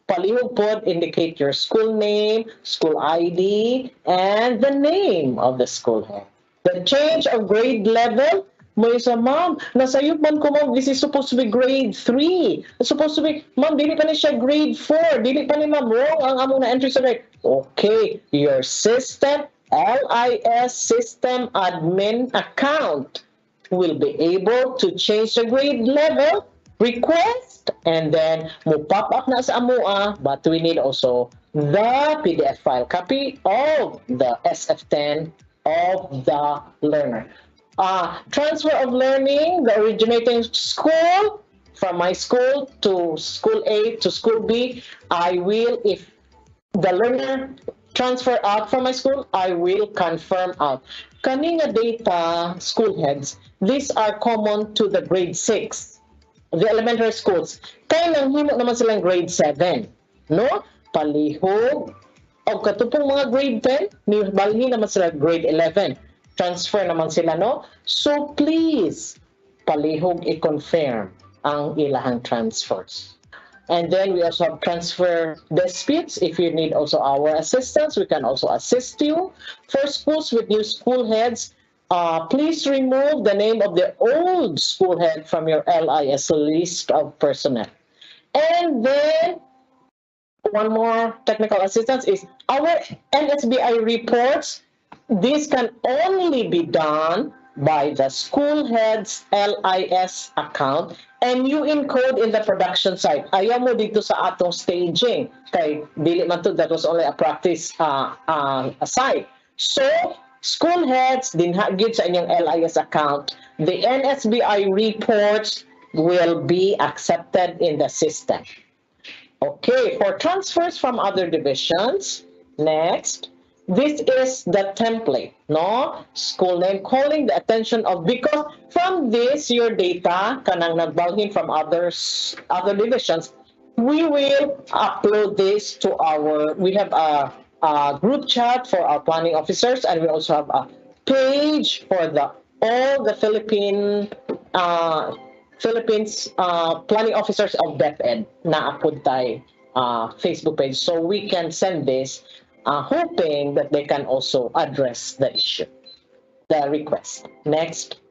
Palihog pod, indicate your school name, school ID, and the name of the school head. The change of grade level, may isa, ma'am, nasayop man ko, ma'am, this is supposed to be grade 3. It's supposed to be, ma'am, dili pa ni siya grade 4. Dili pa ni, ma'am, wrong ang among na-entry sa grade. Okay, your system, LIS system admin account will be able to change the grade level, request, and then mo pop up na sa amua, but we need also the PDF file copy of the SF10 of the learner. Transfer of learning, the originating school, from my school to school A to school B, I will, if the learner transfer out from my school, I will confirm out. Kaninga data, school heads, these are common to the grade 6, the elementary schools. Kaya nang himo naman silang grade 7, no? Palihog, o katupong mga grade 10, balhin naman sila grade 11. Transfer naman sila, no? So please, palihog i-confirm ang ilahang transfers. And then we also have transfer disputes. If you need also our assistance, we can also assist you. For schools with new school heads, please remove the name of the old school head from your LIS list of personnel. And then one more technical assistance is our NSBI reports. This can only be done by the school head's LIS account, and you encode in the production site. Ayaw mo dito sa atong staging. Kay dili man to, that was only a practice site. So, school heads, dinhagid sa inyong LIS account, the NSBI reports will be accepted in the system. Okay, for transfers from other divisions, next, this is the template, no? School name, calling the attention of, because from this, your data, kanang nagbalhin from other divisions, we will upload this to our, we have a group chat for our planning officers, and we also have a page for all the Philippines planning officers of DepEd na apuntay Facebook page, so we can send this, hoping that they can also address the issue, the request. Next,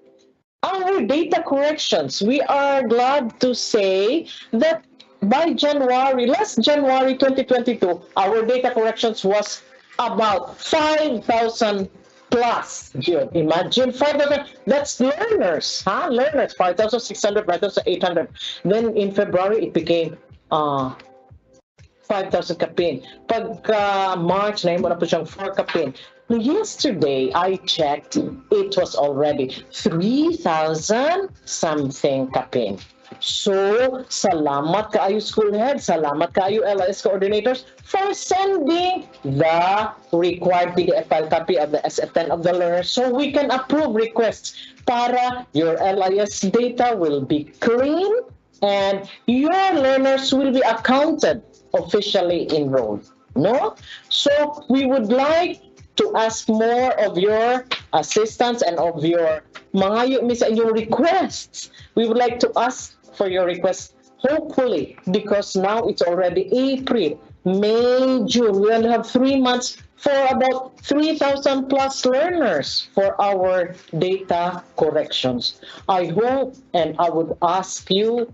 our data corrections. We are glad to say that by last January 2022, our data corrections was about 5,000 plus. Imagine 5,000. That's learners, learners, 5,600, 5,800. Then in February, it became 5,000 kapin. Pagka March, na mo na po siyang 4 kapin. Yesterday, I checked, it was already 3,000 something kapin. So, salamat kaayo school head, salamat kaayo LIS coordinators for sending the required PDF file copy of the SF10 of the learner, so we can approve requests para your LIS data will be clean and your learners will be accounted officially enrolled. No? So we would like to ask more of your assistance and of your mga your requests. We would like to ask for your requests, hopefully, because now it's already April, May, June. We'll have 3 months for about 3,000 plus learners for our data corrections. I hope and I would ask you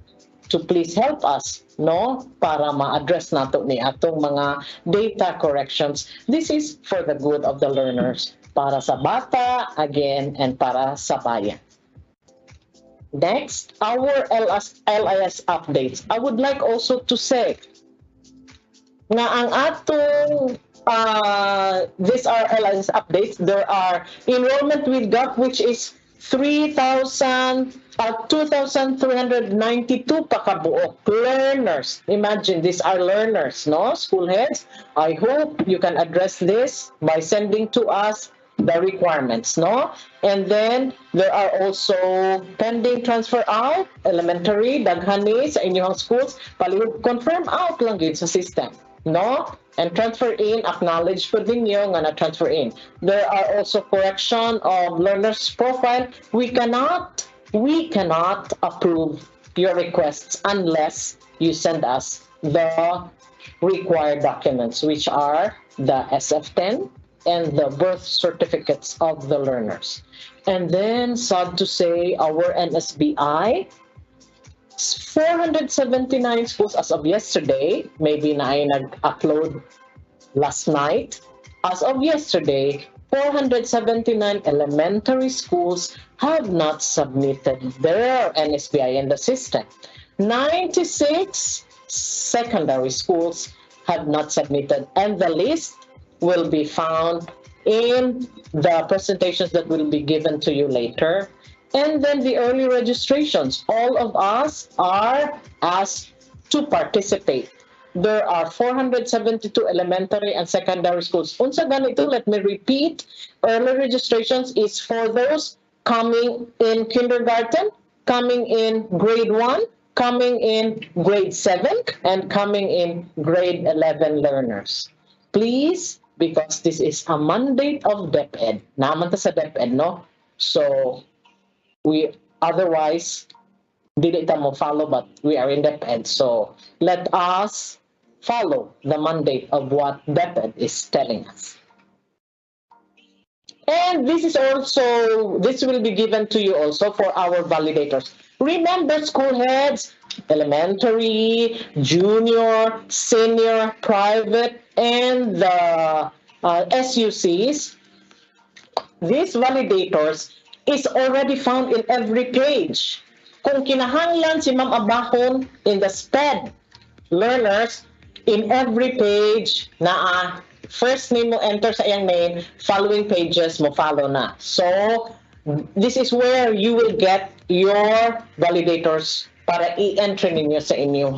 to please help us, no, para ma-address nato ni atong mga data corrections. This is for the good of the learners, para sa bata, again, and para sa bayan. Next, our LIS updates. I would like also to say na ang atong these are LIS updates. There are enrollment with GAP, which is 2,392 pakabuok learners. Imagine, these are learners, no? School heads, I hope you can address this by sending to us the requirements, no? And then there are also pending transfer out, elementary, daghani sa inyong schools, palihog confirm out lang yun sa system, no? And transfer in, acknowledge po din nyo nga na-transfer in. There are also correction of learner's profile. We cannot approve your requests unless you send us the required documents, which are the SF10 and the birth certificates of the learners. And then, sad to say, our NSBI, 479 schools as of yesterday, maybe na ay nag-upload last night. As of yesterday, 479 elementary schools have not submitted their NSBI in the system. 96 secondary schools have not submitted, and the list will be found in the presentations that will be given to you later. And then the early registrations, all of us are asked to participate. There are 472 elementary and secondary schools. Unsa ganito, let me repeat, early registrations is for those coming in kindergarten, coming in grade 1, coming in grade 7, and coming in grade 11 learners. Please, because this is a mandate of DepEd, naman ta sa DepEd, no? So, we otherwise dili ta mo follow, but we are in DepEd, so let us follow the mandate of what DepEd is telling us. And this will be given to you also for our validators. Remember, school heads, elementary, junior, senior, private, and the SUCs, these validators is already found in every page. Kung kinahanglan si Ma'am Abahon in the SPED learners, in every page na first name mo enter sa iyang name, following pages mo follow na. So, this is where you will get your validators para i-enter ninyo sa inyong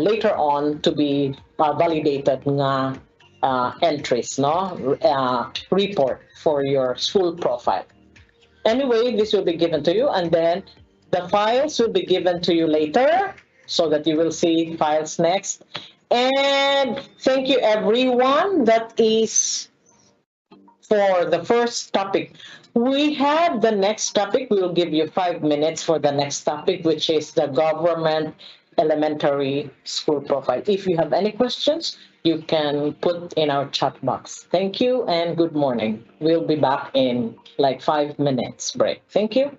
later on to be validated nga entries, no? Report for your school profile. Anyway, this will be given to you, and then the files will be given to you later so that you will see files next. And thank you everyone. That is for the first topic. We have the next topic. We will give you 5 minutes for the next topic, which is the government elementary school profile. If you have any questions, you can put in our chat box. Thank you and good morning. We'll be back in like 5 minutes break. Thank you.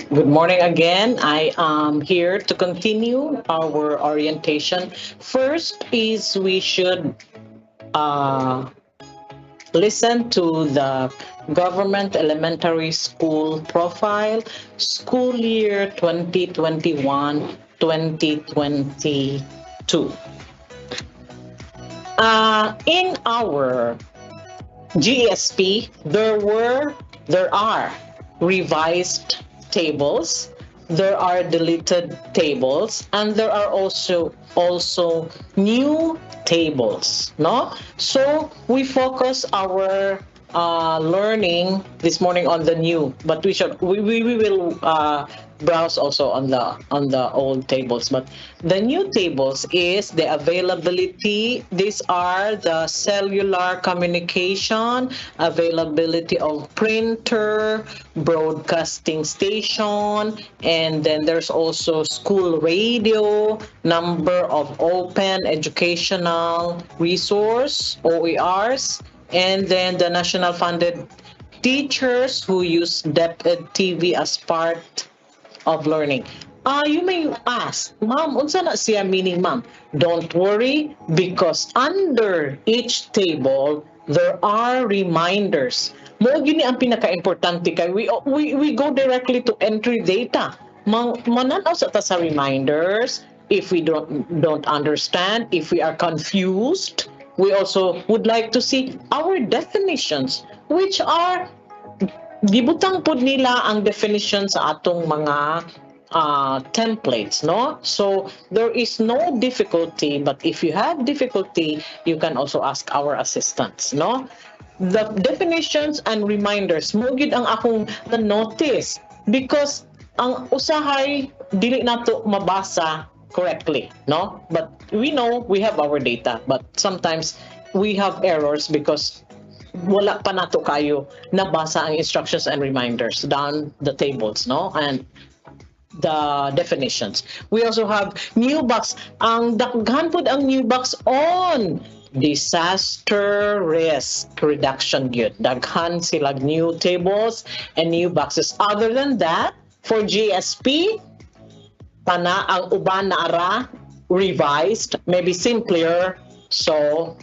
Good morning again. I am here to continue our orientation. First is we should uh, listen to the government elementary school profile, school year 2021-2022. In our GSP, there are revised tables, there are deleted tables, and there are also new tables. No, so we focus our learning this morning on the new, but we will browse also on the old tables. But the new tables is the availability. These are the cellular communication, availability of printer, broadcasting station, and then there's also school radio, number of open educational resource OERs, and then the national funded teachers who use DepEd TV as part of learning. You may ask, Ma'am, unsa na siya meaning, Ma'am? Don't worry, because under each table, there are reminders. Mo gini ang pinaka-importante kay we go directly to entry data. Mananaw sa ta sa reminders if we don't understand, if we are confused. We also would like to see our definitions, which are gibutang pod nila ang definition sa atong mga templates, no? So there is no difficulty, but if you have difficulty, you can also ask our assistants, no? The definitions and reminders, mo gid ang akong na-notice because ang usahay dili nato mabasa correctly, no? But we know we have our data, but sometimes we have errors because wala pa nato kayo nabasa ang instructions and reminders down the tables, no? And the definitions. We also have new box. Ang daghan pod ang new box on disaster risk reduction gyud. Daghan sila new tables and new boxes. Other than that, for GSP, pana ang uban na ara revised, maybe simpler. So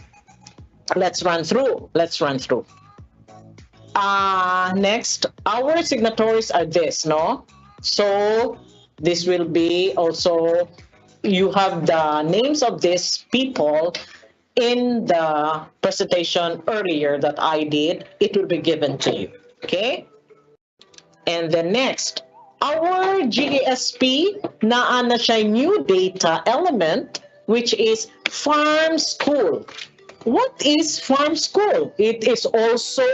let's run through. Next, our signatories are this, no? So this will be also, you have the names of these people in the presentation earlier that I did. It will be given to you, okay? And then next, our GASP, naa na siya new data element, which is farm school. What is farm school? It is also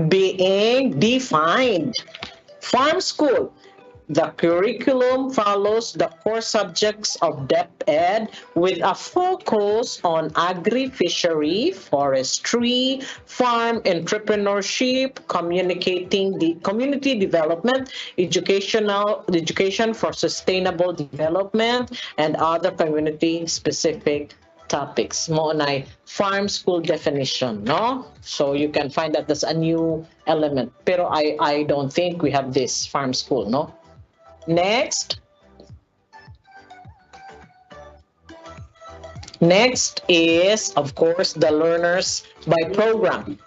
being defined. Farm school. The curriculum follows the core subjects of DepEd with a focus on agri-fishery, forestry, farm entrepreneurship, community development, education for sustainable development, and other community-specific topics. Mo na farm school definition, no? So you can find that as a new element. Pero I don't think we have this farm school, no? Next is, of course, the learners by program.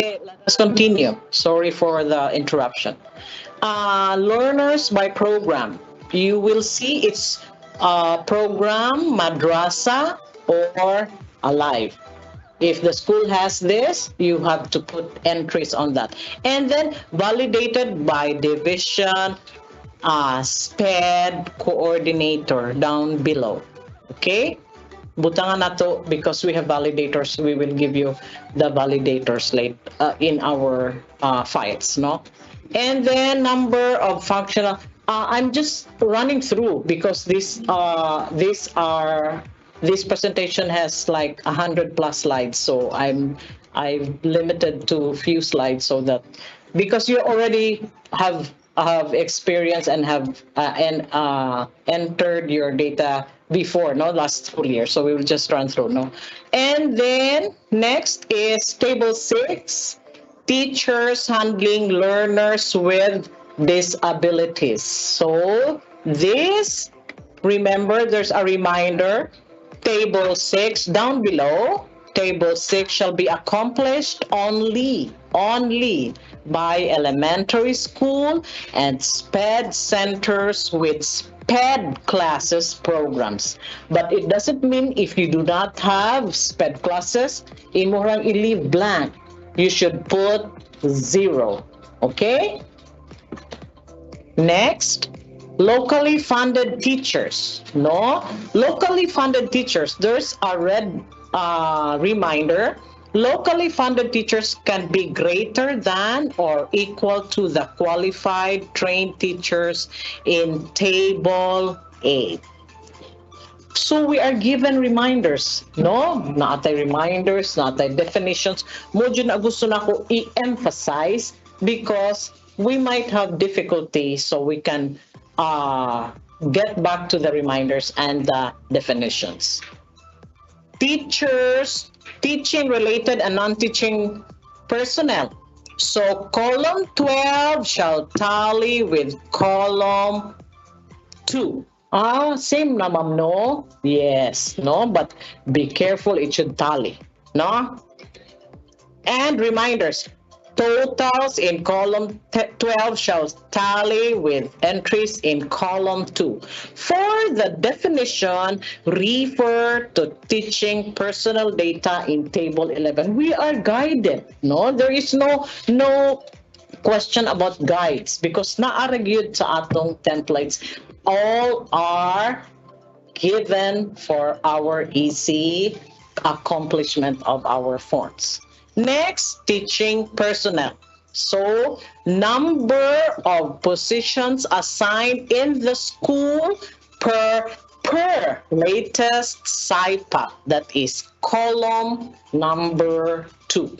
Okay, let us continue. Sorry for the interruption. learners by program. You will see it's program, madrasa, or alive. If the school has this, you have to put entries on that. And then validated by division, SPED coordinator down below. Okay? Butangan na to because we have validators. We will give you the validators late in our files, no? And then number of functional. I'm just running through because this presentation has like 100 plus slides, so I've limited to few slides so that because you already have experience and have entered your data before, no, last school year. So we will just run through, no. And then next is table 6, teachers handling learners with disabilities. So this, remember, there's a reminder. Table 6 down below. Table 6 shall be accomplished only by elementary school and SPED centers with SPED classes programs. But it doesn't mean if you do not have SPED classes, imurang i-leave blank. You should put 0. Okay? Next, locally funded teachers. No, locally funded teachers. There's a red reminder. Locally funded teachers can be greater than or equal to the qualified trained teachers in table 8. So we are given reminders, no? Naatay reminders, naatay definitions. Modyo na gusto na ko i-emphasize because we might have difficulty, so we can get back to the reminders and the definitions. Teachers, teaching related and non-teaching personnel. So column 12 shall tally with column 2. Same na, ma'am, no? Yes, no, but be careful, it should tally, no? And reminders. Totals in column 12 shall tally with entries in column 2. For the definition, refer to teaching personal data in table 11. We are guided, no? There is no question about guides because naaragyud sa atong templates. All are given for our easy accomplishment of our forms. Next, teaching personnel. So, number of positions assigned in the school per latest SIPA. That is column number 2.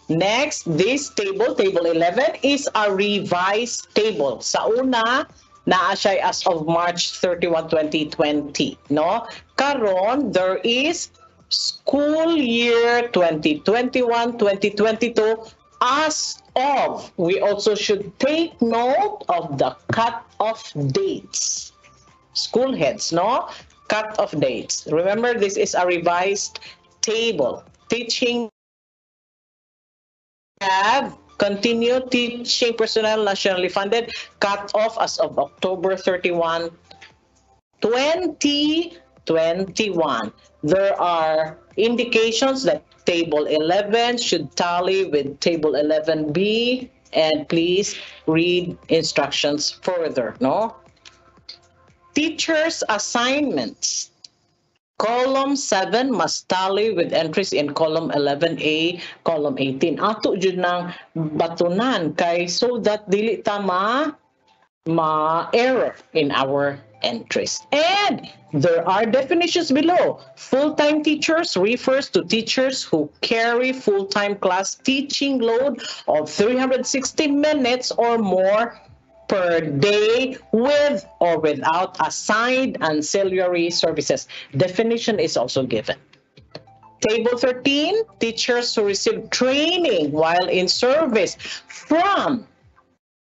Next, this table, table 11, is a revised table. Sa una, naa siya as of March 31, 2020. No? Karon, there is school year 2021-2022 as of. We also should take note of the cut-off dates. School heads, no? Cut-off dates. Remember, this is a revised table. Teaching have continued teaching personnel nationally funded cut off as of October 31, 2021. There are indications that table 11 should tally with table 11B, and please read instructions further, no? Teachers' assignments. Column 7 must tally with entries in column 11A, column 18. Ato jud nang batunan kay so that dili ta ma-error in our entries. And there are definitions below. Full-time teachers refers to teachers who carry full-time class teaching load of 360 minutes or more per day with or without assigned ancillary services. Definition is also given. Table 13, teachers who receive training while in service from,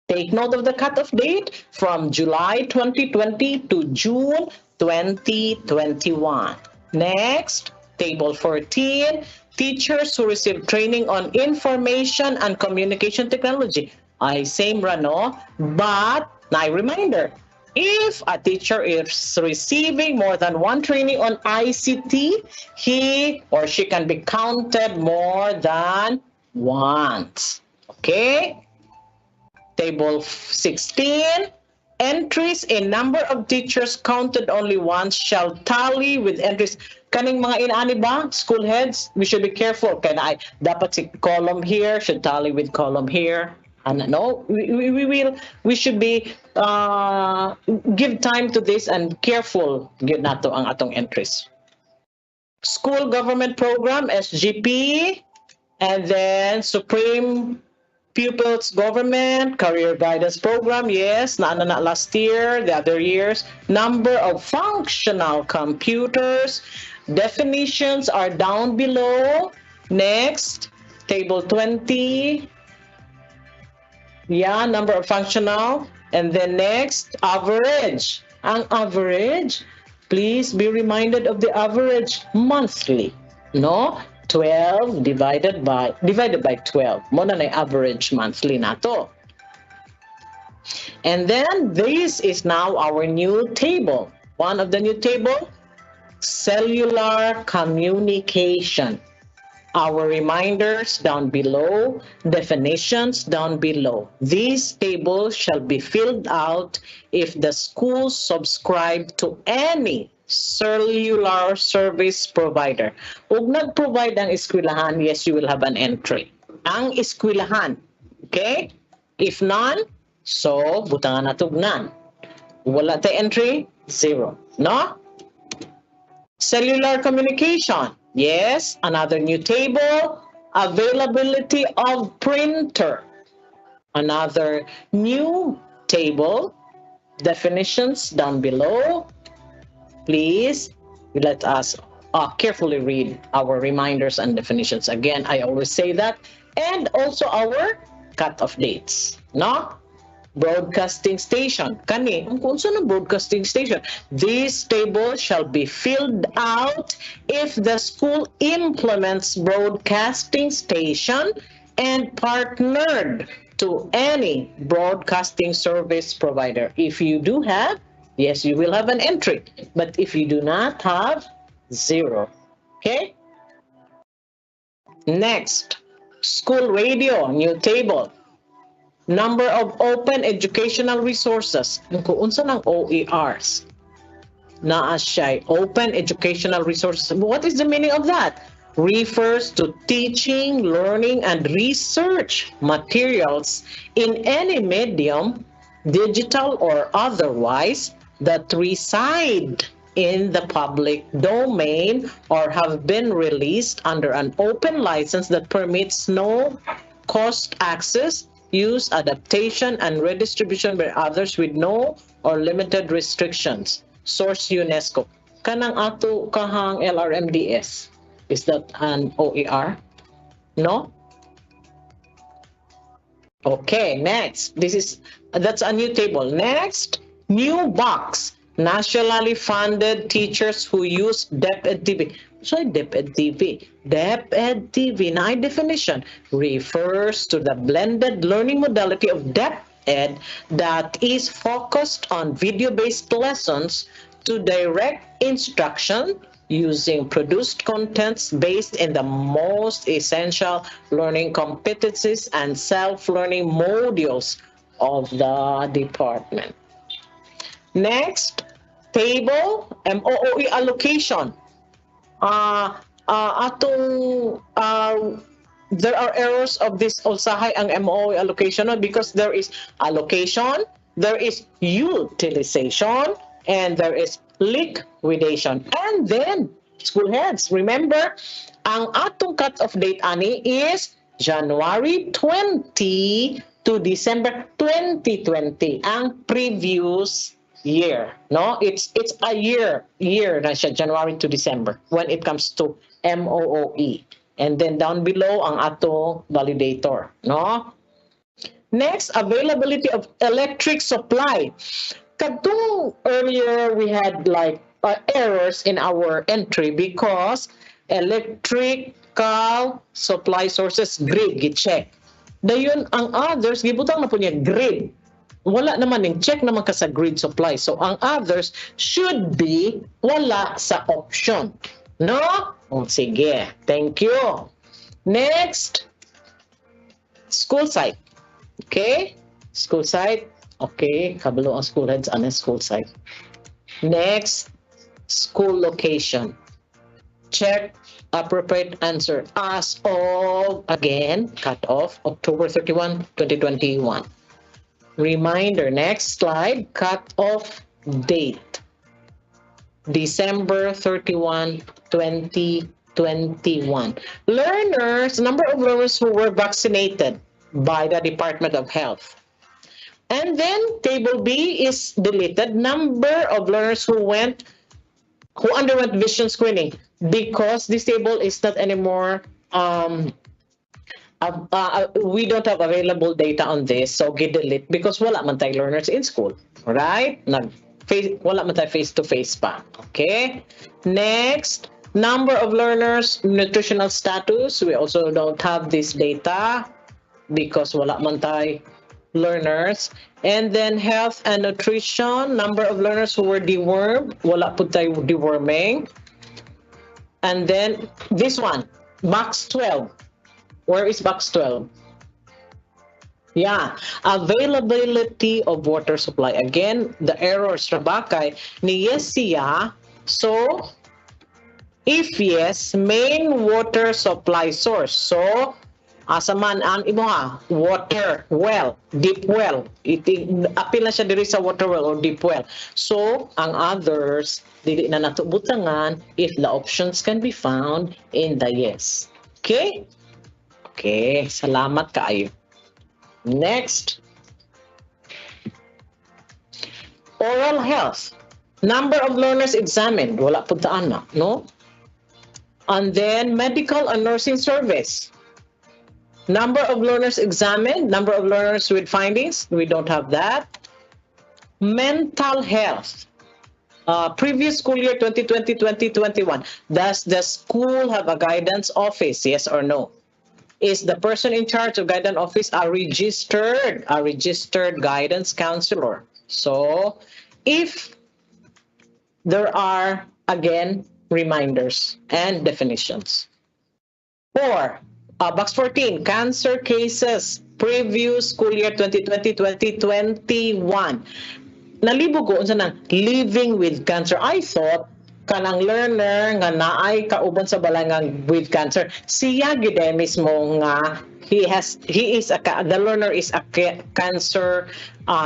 take note of the cutoff date, from July 2020 to June 2021. Next, table 14, teachers who receive training on information and communication technology. ay same ra, no? But, na reminder, if a teacher is receiving more than one training on ICT, he or she can be counted more than once. Okay? Table 16, entries in number of teachers counted only once shall tally with entries. Kaning mga inaani ba, school heads, we should be careful. Kaya dapat si column here should tally with column here. And no, we should be give time to this and careful gyud nato ang atong entries. School government program, SGP, and then Supreme Pupils Government, Career Guidance Program, yes, na last year, the other years. Number of functional computers, definitions are down below. Next, table 20. Yeah, number of functional. And then next, average. Ang average, please be reminded of the average monthly, no? 12 divided by 12. Mo na average monthly nato. And then this is now our new table. One of the new table, cellular communication. Our reminders down below, definitions down below. These tables shall be filled out if the school subscribe to any cellular service provider. Ug nag-provide ang eskwelahan, yes, you will have an entry. Ang eskwelahan, okay? If none, so butangan natog none. Wala tay entry, zero, no? Cellular communication, yes, another new table. Availability of printer, another new table. Definitions down below. Please let us carefully read our reminders and definitions. Again, I always say that. And also our cut-off dates, no? Broadcasting station. Kani, kung saan ang broadcasting station? This table shall be filled out if the school implements broadcasting station and partnered to any broadcasting service provider. If you do have, yes, you will have an entry. But if you do not have, zero. Okay? Next, school radio, new table. Number of open educational resources. Kung unsa ng OERs? Naa siya, open educational resources. What is the meaning of that? Refers to teaching, learning, and research materials in any medium, digital or otherwise, that reside in the public domain or have been released under an open license that permits no cost access, use, adaptation, and redistribution by others with no or limited restrictions. Source UNESCO. Kanang ato kahang LRMDS. Is that an OER? No? Okay, next. That's a new table. Next, new box. Nationally funded teachers who use DepEd TV. So DepEd TV. DepEd TV, na definition, refers to the blended learning modality of DepEd that is focused on video-based lessons to direct instruction using produced contents based in the most essential learning competencies and self-learning modules of the department. Next, table, MOOE allocation. There are errors of this usahay ang MOOE allocation because there is allocation, there is utilization, and there is liquidation. And then, school heads, remember, ang atong cut-off date ani is January 20 to December 2020, ang previous year, no? It's a year na siya, January to December, when it comes to MOOE. And then down below, ang ato validator, no? Next, availability of electric supply. Kadtong earlier, we had like errors in our entry because electrical supply sources grid, gi-check. Dayon, ang others, gibutang na po niya grade. Wala naman yung check naman ka sa grade supply. So, ang others should be wala sa option. No? O, sige. Thank you. Next, school site. Okay? School site. Okay. Kabalo ang school heads. Ano school site? Next, school location. Check appropriate answer as of, again, cut off, October 31, 2021. Reminder, next slide, cut off date, December 31, 2021. Learners, number of learners who were vaccinated by the Department of Health. And then table B is deleted, number of learners who underwent vision screening, because this table is not anymore, we don't have available data on this, so delete because wala man tayo learners in school, right? Wala man tayo face-to-face pa, okay? Next, number of learners, nutritional status, we also don't have this data because wala man tayo learners. And then health and nutrition, number of learners who were dewormed, wala po tayo deworming. And then this one, box 12. Where is box 12? Yeah, availability of water supply. Again, the errors rabakay ni yes siya. So, if yes, main water supply source. So, asa man ang imo ha, water well, deep well. Apil na siya diri sa water well or deep well. So, ang others, dili na natubutangan if the options can be found in the yes. Okay? Okay, salamat kaayo. Next. Oral health. Number of learners examined. Wala po taan na, no? And then medical and nursing service. Number of learners examined, number of learners with findings, we don't have that. Mental health. Previous school year 2020-2021, does the school have a guidance office, yes or no? Is the person in charge of guidance office a registered guidance counselor? So, if there are, again, reminders and definitions. 4, box 14, cancer cases, previous school year 2020-2021. Nalibog ko unsa nang living with cancer. I thought kanang learner nga naay kauban sa balangang with cancer, siya gid mismo nga the learner is a cancer,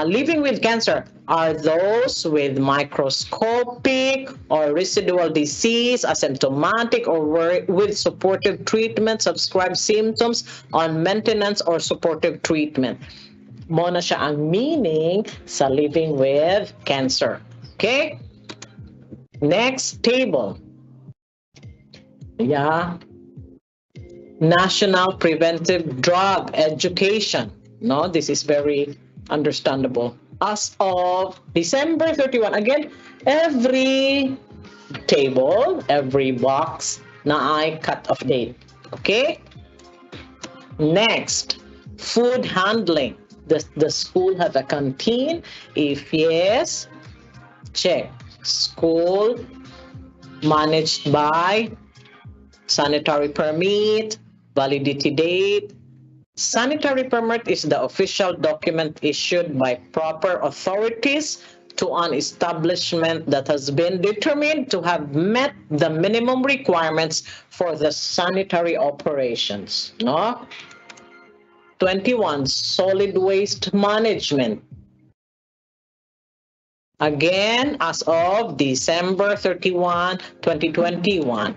living with cancer are those with microscopic or residual disease, asymptomatic or with supportive treatment, subscribed symptoms on maintenance or supportive treatment. Mo na siya ang meaning sa living with cancer. Okay? Next table. Yeah. National Preventive Drug Education. No, this is very understandable. As of December 31, again, every table, every box na ay cut-off date. Okay? Next, food handling. Does the school have a canteen? If yes, check. School managed by sanitary permit, validity date. Sanitary permit is the official document issued by proper authorities to an establishment that has been determined to have met the minimum requirements for the sanitary operations. No? 21, solid waste management. Again, as of December 31, 2021.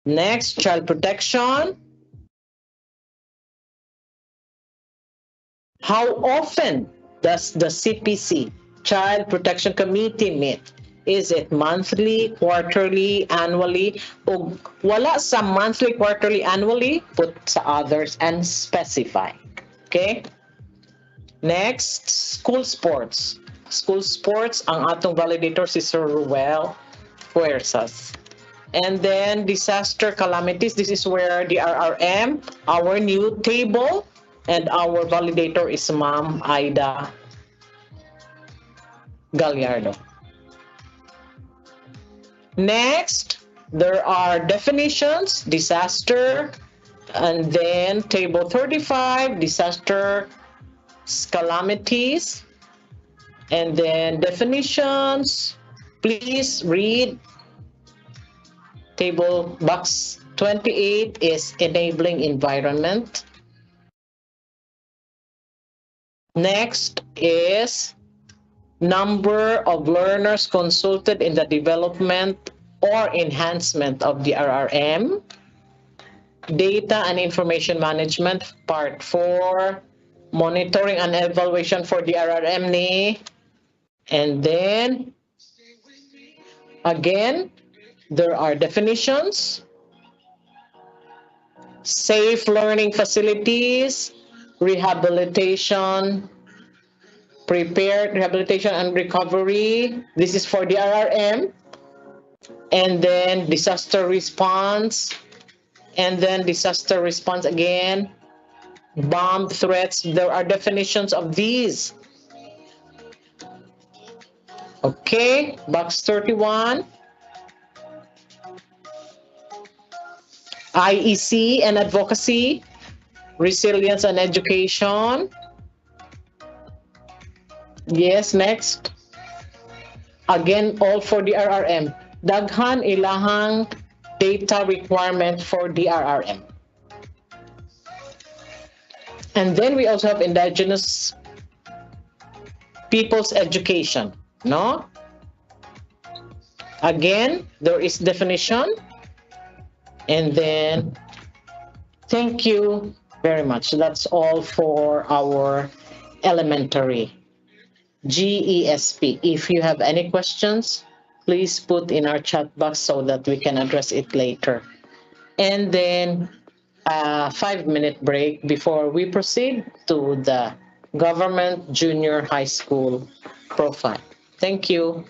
Next, child protection. How often does the CPC, Child Protection Committee, meet? Is it monthly, quarterly, annually? O wala sa monthly, quarterly, annually, put sa others and specify. Okay? Next, school sports. School sports, ang atong validator si Sir Ruel Fuerzas. And then disaster calamities, this is where the RRM, our new table, And our validator is Ma'am Aida Gallardo. Next, there are definitions, disaster, and then table 35, disaster calamities, and then definitions. Please read. Table box 28 is enabling environment. Next is number of learners consulted in the development or enhancement of the RRM. Data and information management, part 4. Monitoring and evaluation for the RRM ni. And then, again, there are definitions, safe learning facilities, rehabilitation, prepared rehabilitation and recovery. This is for the RRM. And then disaster response. And then disaster response again. Bomb threats. There are definitions of these. Okay, box 31. IEC and advocacy, resilience and education. Yes, next. Again, all for the RRM. Daghan ilahang data requirement for the RRM. And then we also have indigenous people's education, no? Again, there is definition. And then, thank you very much. That's all for our elementary GESP. If you have any questions, please put in our chat box so that we can address it later. And then a 5-minute break before we proceed to the government junior high school profile. Thank you.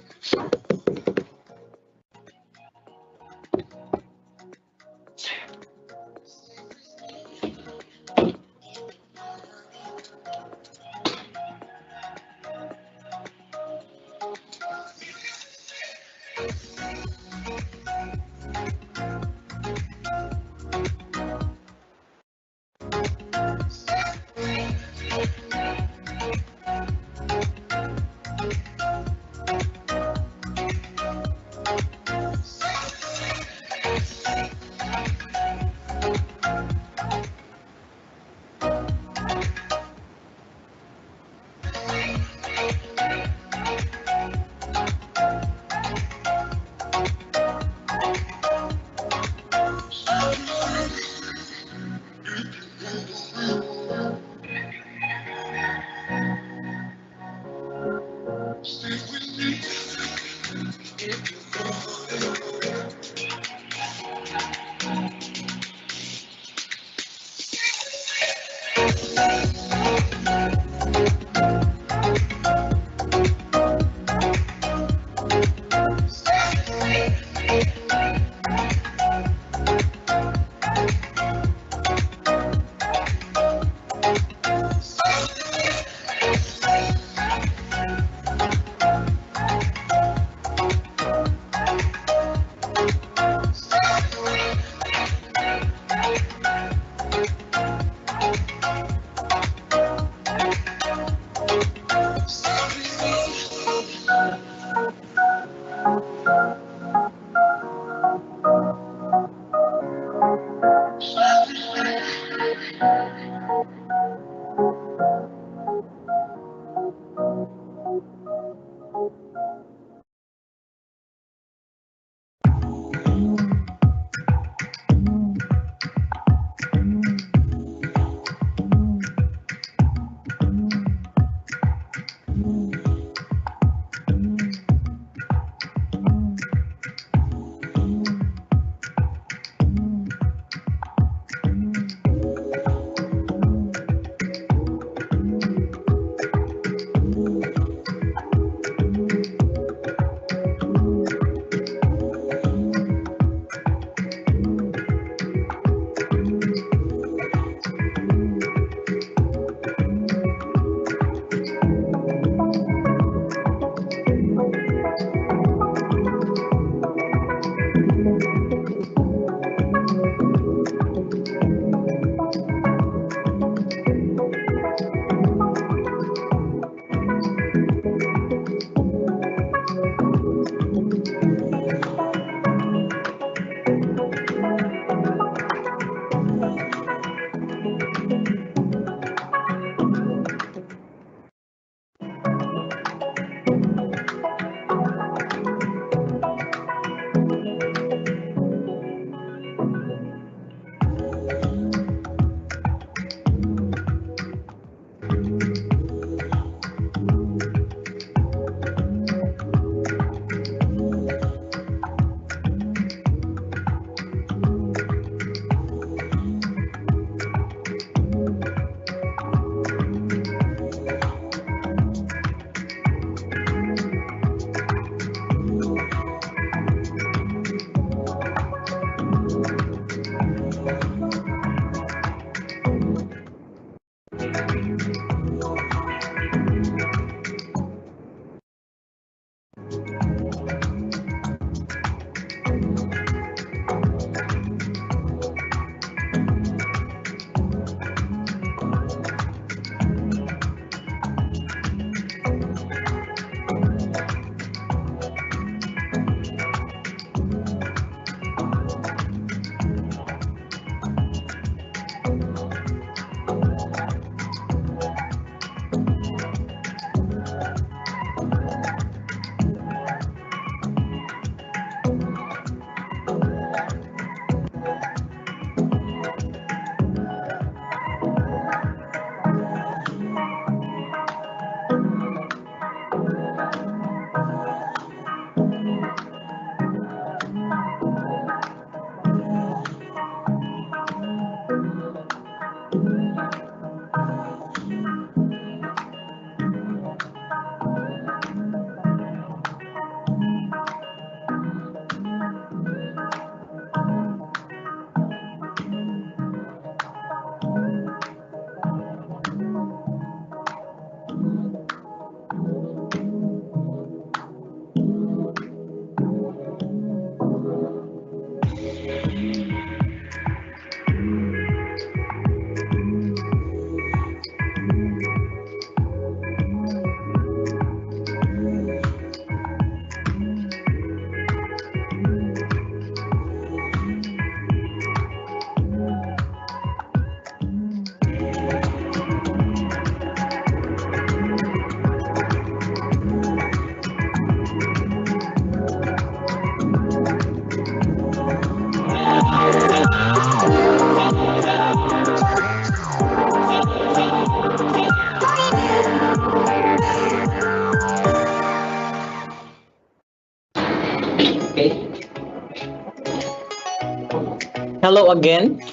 Hello again.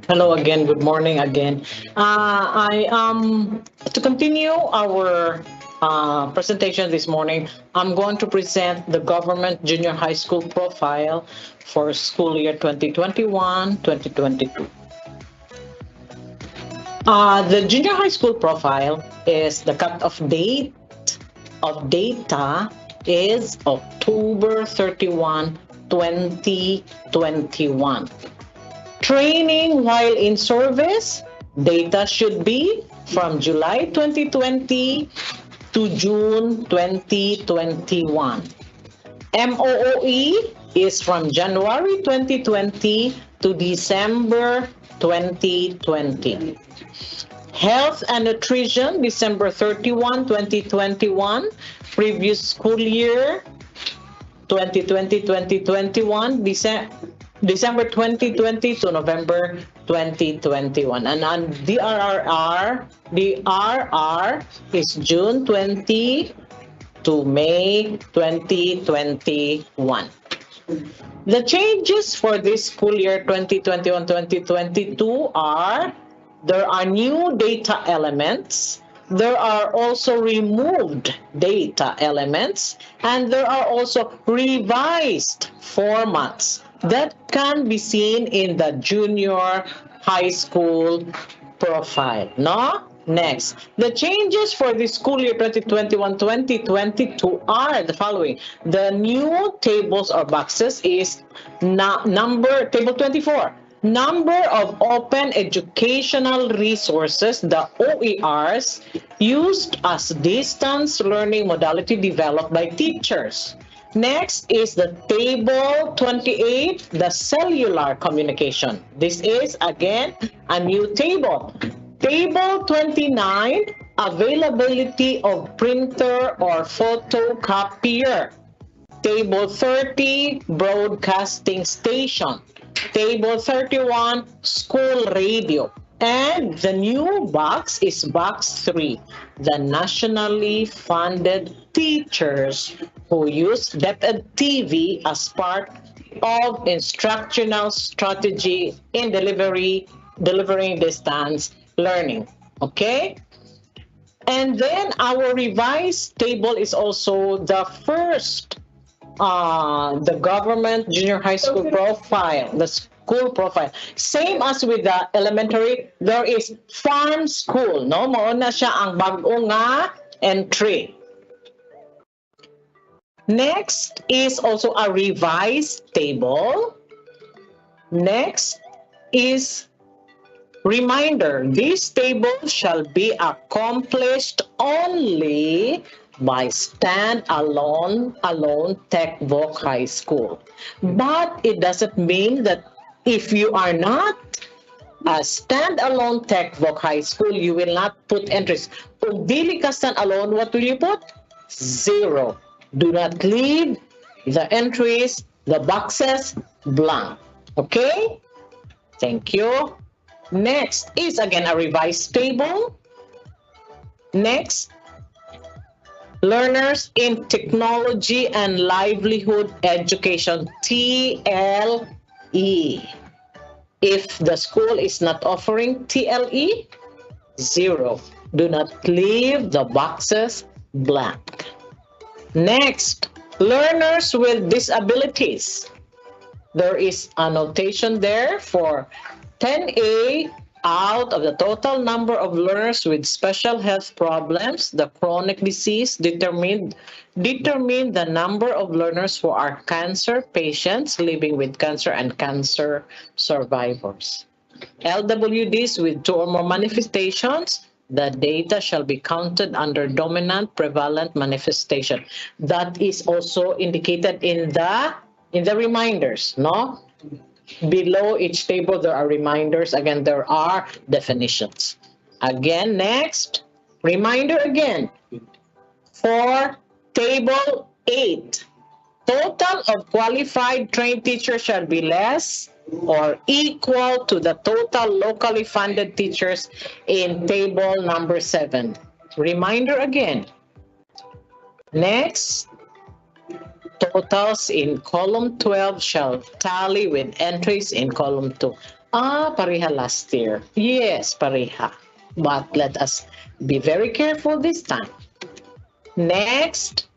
Hello again. Good morning again. To continue our presentation this morning, I'm going to present the government junior high school profile for school year 2021-2022. The junior high school profile is the cutoff date of data is October 31, 2021. Training while in service, data should be from July 2020 to June 2021. MOOE is from January 2020 to December 2020. Health and Nutrition, December 31, 2021. Previous school year, 2020-2021, December 2020 to November 2021. And on DRR is June 20 to May 2021. The changes for this school year 2021-2022 are: there are new data elements, there are also removed data elements, and there are also revised formats that can be seen in the junior high school profile. No? Next, the changes for the school year 2021-2022 are the following. The new tables or boxes is table 24. Number of open educational resources, the OERs, used as distance learning modality developed by teachers. Next is the table 28, the cellular communication. This is, again, a new table. Table 29, availability of printer or photocopier. Table 30, broadcasting station. Table 31, school radio. And the new box is box 3, the nationally funded teachers who use DepEd TV as part of instructional strategy in delivering distance learning. Okay? And then our revised table is also the first the government junior high school profile, the school profile. Same as with the elementary, there is farm school, no? Mao na siya ang bag-o nga entry. Next is also a revised table. Next is reminder. This table shall be accomplished only by stand-alone TechVoc High School. But it doesn't mean that if you are not a stand-alone TechVoc High School, you will not put entries. Kung dili ka stand-alone, what will you put? 0. Do not leave the entries, the boxes blank. Okay? Thank you. Next is again a revised table. Next, learners in technology and livelihood education, TLE. If the school is not offering TLE, 0. Do not leave the boxes blank. Next, learners with disabilities. There is a notation there for 10A. Out of the total number of learners with special health problems, the chronic disease determined the number of learners who are cancer patients living with cancer and cancer survivors. LWDs with 2 or more manifestations, the data shall be counted under dominant prevalent manifestation. That is also indicated in the reminders, no? Below each table, there are reminders. Again, there are definitions. Again, next, reminder again. For table 8, total of qualified trained teachers shall be less or equal to the total locally funded teachers in table number 7. Reminder again. Next, Totals in column 12 shall tally with entries in column 2. Pareha last year. Yes, pareha. But let us be very careful this time. Next,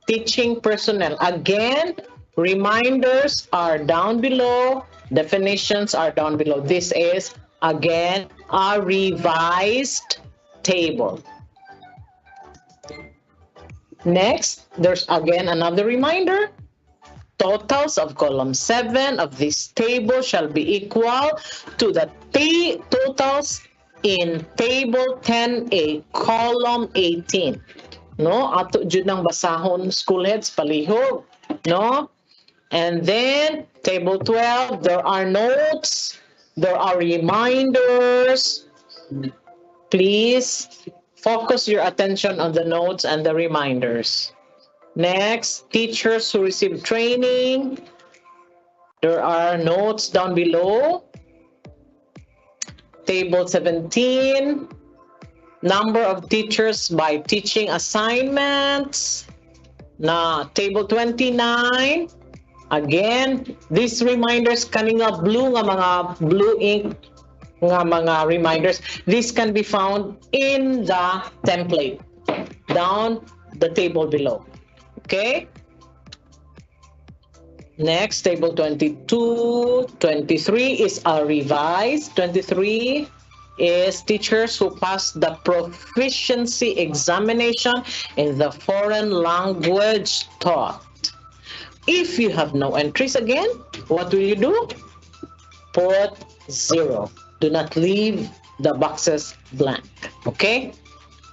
teaching personnel. Again, reminders are down below. Definitions are down below. This is, again, a revised table. Next, there's again another reminder. Totals of column 7 of this table shall be equal to the totals in table 10A, column 18. No, ato jud ng basahon school heads palihog, no? And then table 12, there are notes, there are reminders. Please focus your attention on the notes and the reminders. Next, teachers who receive training. There are notes down below. Table 17, number of teachers by teaching assignments. Na table 29, again, these reminders kanina blue nga mga blue ink nga mga reminders. This can be found in the template down the table below. Okay? Next, table 22, 23 is a revised. 23 is teachers who pass the proficiency examination in the foreign language taught. If you have no entries again, what will you do? Put 0. Do not leave the boxes blank. Okay?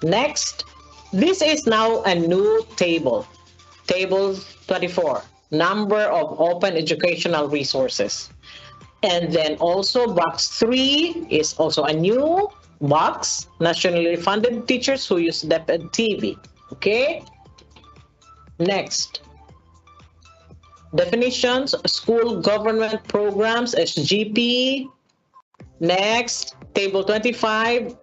Next, this is now a new table. Table 24, number of open educational resources. And then also box 3 is also a new box, nationally funded teachers who use DepEd TV. Okay? Next, definitions, school government programs, SGP. Next, table 25,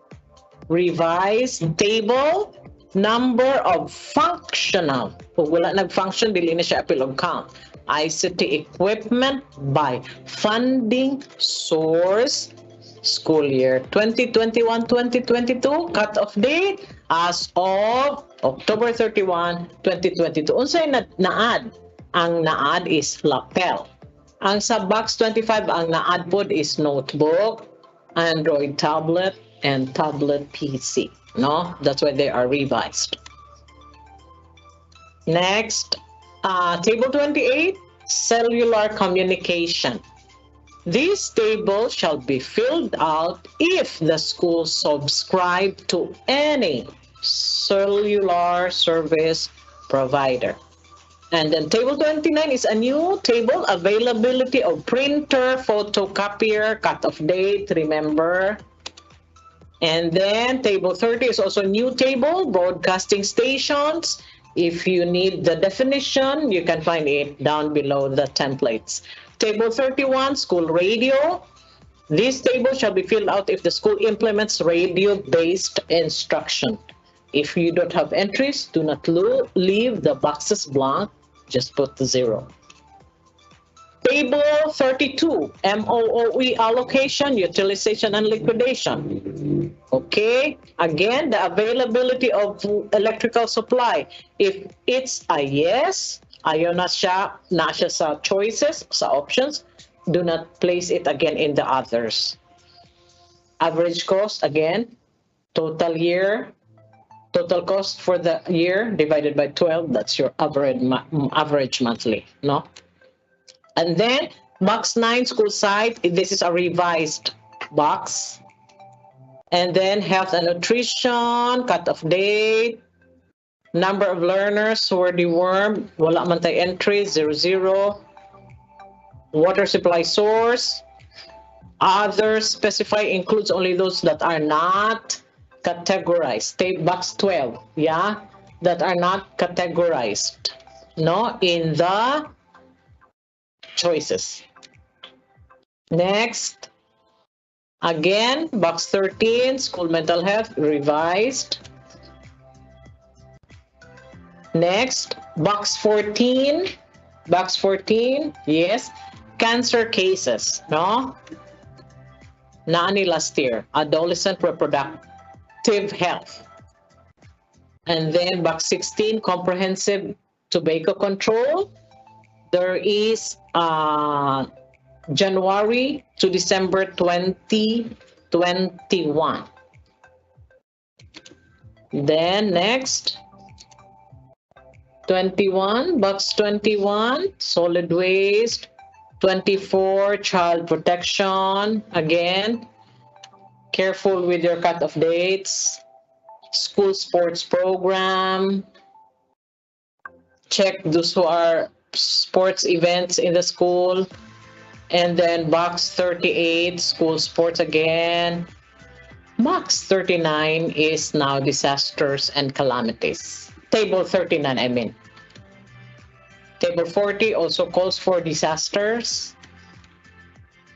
revised table, number of functional. Kung wala nag-function, dili na siya appeal of count. ICT equipment by funding source, school year 2021-2022, cut-off date as of October 31, 2022. Unsay na-add? Ang na-add is lapel. Ang sa box 25, ang na-add pod is notebook, Android tablet, and tablet PC. No, that's why they are revised. Next, table 28, cellular communication. This table shall be filled out if the school subscribe to any cellular service provider. And then table 29 is a new table, availability of printer, photocopier, cut-off date, remember. And then table 30 is also a new table, broadcasting stations. If you need the definition, you can find it down below the templates. Table 31, school radio. This table shall be filled out if the school implements radio-based instruction. If you don't have entries, do not leave the boxes blank, just put the 0. Table 32, MOOE allocation, utilization, and liquidation. Okay, again, the availability of electrical supply. If it's a yes, ayaw na siya sa choices, sa options, do not place it again in the others. Average cost, again, total cost for the year divided by 12, that's your average monthly, no? And then box 9, school site, this is a revised box. And then health and nutrition, cut-off date, number of learners, wordy worm, wala man tayo entry, 00. Water supply source, others specify includes only those that are not categorized. Take box 12, yeah, that are not categorized, no, in the choices. Next, again, box 13, school mental health, revised. Next, box 14, Box 14, yes. Cancer cases, no? Nani last year, adolescent reproductive health. And then box 16, comprehensive tobacco control. There is January to December 2021. Then next, 21, box 21, solid waste. 24, child protection. Again, careful with your cut-off dates. School sports program. Check those who are sports events in the school. And then box 38, school sports again. Box 39 is now disasters and calamities. Table 39, I mean. Table 40 also calls for disasters.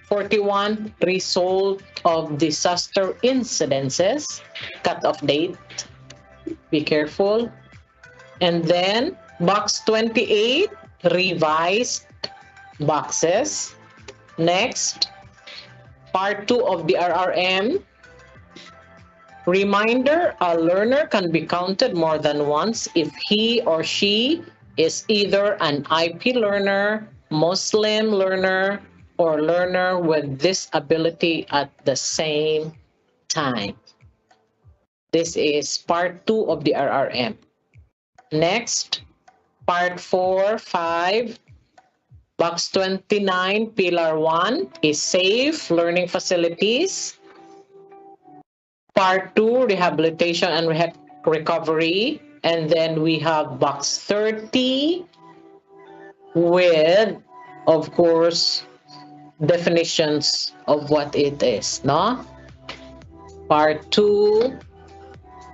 41, result of disaster incidences, cut-off date. Be careful. And then box 28, revised boxes. Next, part 2 of the RRM. Reminder, a learner can be counted more than once if he or she is either an IP learner, Muslim learner, or learner with disability at the same time. This is part 2 of the RRM. Next, part 4, 5, box 29, pillar 1 is safe learning facilities. Part 2, rehabilitation and recovery. And then we have box 30 with, of course, definitions of what it is, no? Part 2,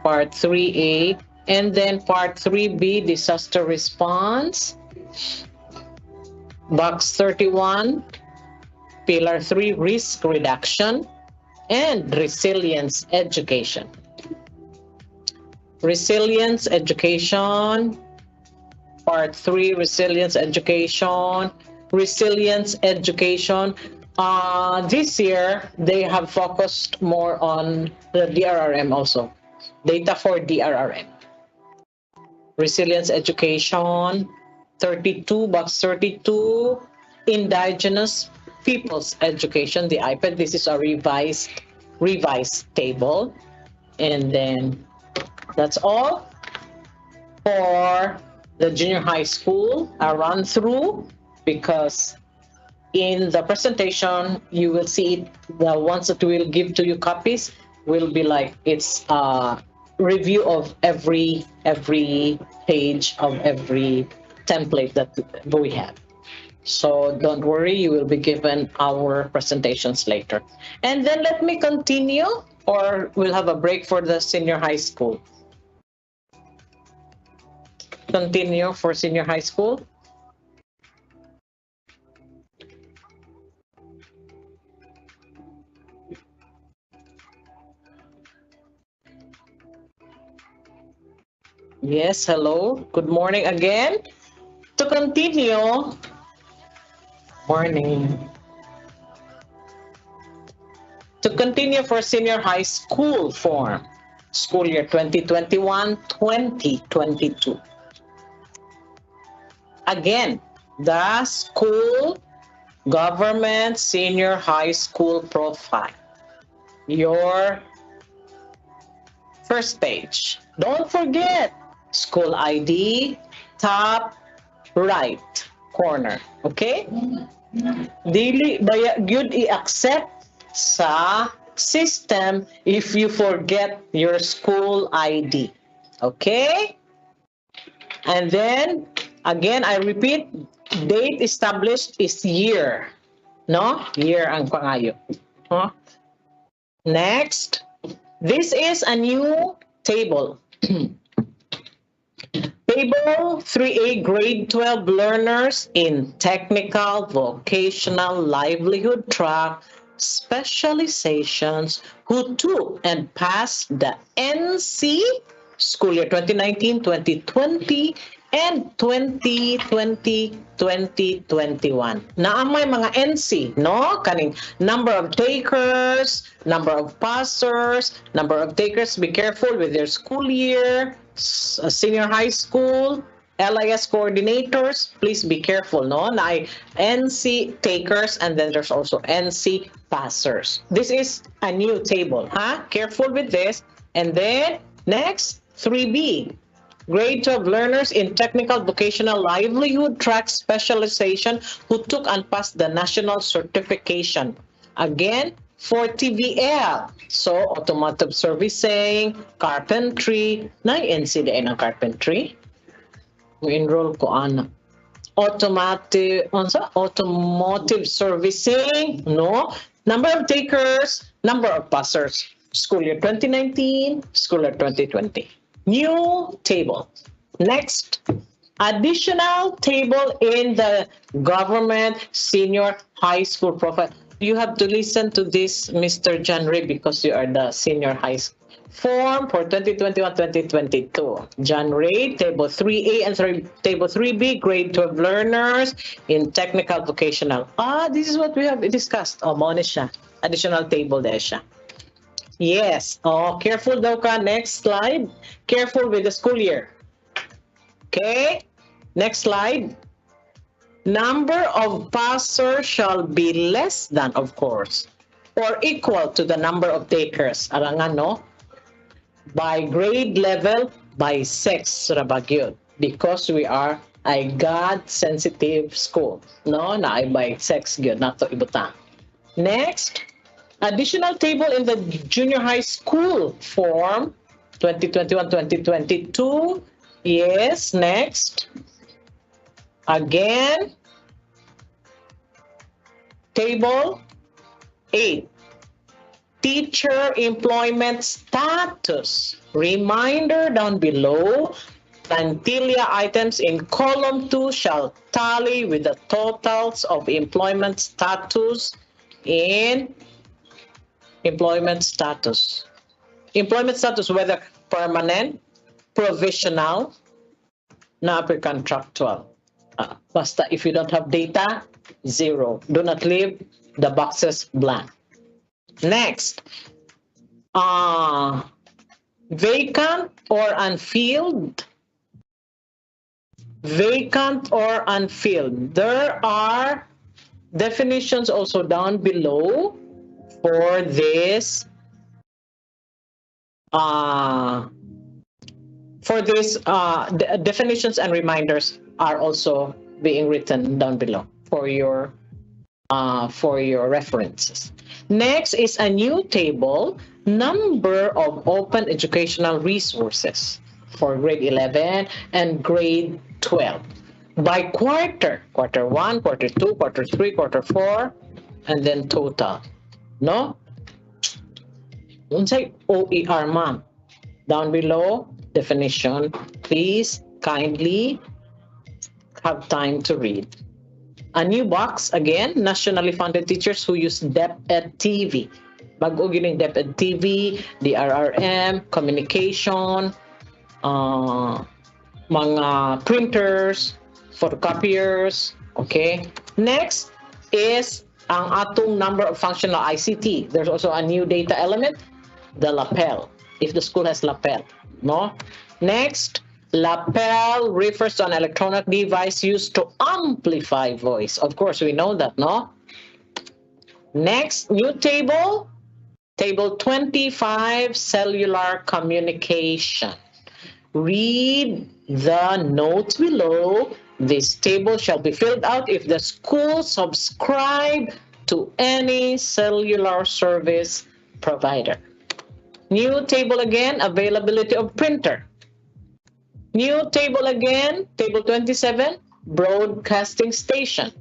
part 3A, and then part 3B, disaster response. Box 31, pillar 3, risk reduction and resilience education. Resilience education, part 3, resilience education. Resilience education. This year, they have focused more on the DRRM also. Data for DRRM. Resilience education, 32, box 32, indigenous people's education, the IPED. This is a revised table. And then that's all for the junior high school. I run through because in the presentation, you will see it, the ones that we'll give to you copies will be like, it's a review of every page of every template that we have. So don't worry, you will be given our presentations later. And then let me continue, or we'll have a break for the senior high school. Continue for senior high school. Yes, hello. Good morning again. To continue, morning. To continue for senior high school form, school year 2021-2022. Again, the school government senior high school profile. Your first page. Don't forget, school ID, top right corner. Okay? Dili good i-accept sa system if you forget your school ID. Okay? And then, again, I repeat, date established is year. No? Year ang pangayo. Huh? Next, this is a new table. Table 3A grade 12 learners in technical, vocational, livelihood track specializations who took and passed the NC school year 2019-2020 and 2020-2021. Naamay mga NC, no? Kaning number of takers, number of passers, number of takers, be careful with their school year, senior high school, LIS coordinators, please be careful, no? Na NC takers and then there's also NC passers. This is a new table, huh? Careful with this. And then next, 3B. Grade 12 learners in technical vocational livelihood track specialization who took and passed the national certification. Again, for TVL. So, automotive servicing, carpentry. Na-NCDA ng carpentry. Enroll ko ana. Automotive servicing. No. Number of takers, number of passers. School year 2019, school year 2020. New table. Next, additional table in the government senior high school profile. You have to listen to this, Mr. John Ray, because you are the senior high school form for 2021-2022. John Ray, table 3A and table 3B, grade 12 learners in technical vocational. This is what we have discussed. Mo na siya. Additional table there siya. Yes. Careful daw ka. Next slide. Careful with the school year. Okay. Next slide. Number of passers shall be less than, of course, or equal to the number of takers. Arangan, no? By grade level, by sex, rabagyod. Because we are a God-sensitive school. No? Na ay by sex, gyud. Nato ibutang. Next. Additional table in the junior high school form 2021-2022. Yes, next. Again, table 8. Teacher employment status. Reminder down below, plantilla items in column 2 shall tally with the totals of employment status in employment status. Employment status, whether permanent, provisional, contractual. Basta if you don't have data, 0. Do not leave the boxes blank. Next, vacant or unfilled. Vacant or unfilled. There are definitions also down below for this the definitions and reminders are also being written down below for your references. Next is a new table, number of open educational resources for grade 11 and grade 12 by quarter 1, quarter 2, quarter 3, quarter 4, and then total. No? Unsay OER, ma'am. Down below, definition. Please kindly have time to read. A new box, again, nationally funded teachers who use DepEd TV. Bago gining DepEd TV, DRRM, communication, mga printers, photocopiers, okay? Next is ang atong number of functional ICT. There's also a new data element, the lapel, if the school has lapel, no? Next, lapel refers to an electronic device used to amplify voice. Of course, we know that, no? Next, new table, table 25, cellular communication. Read the notes below. This table shall be filled out if the school subscribe to any cellular service provider. New table again, availability of printer. New table again, table 27, broadcasting station.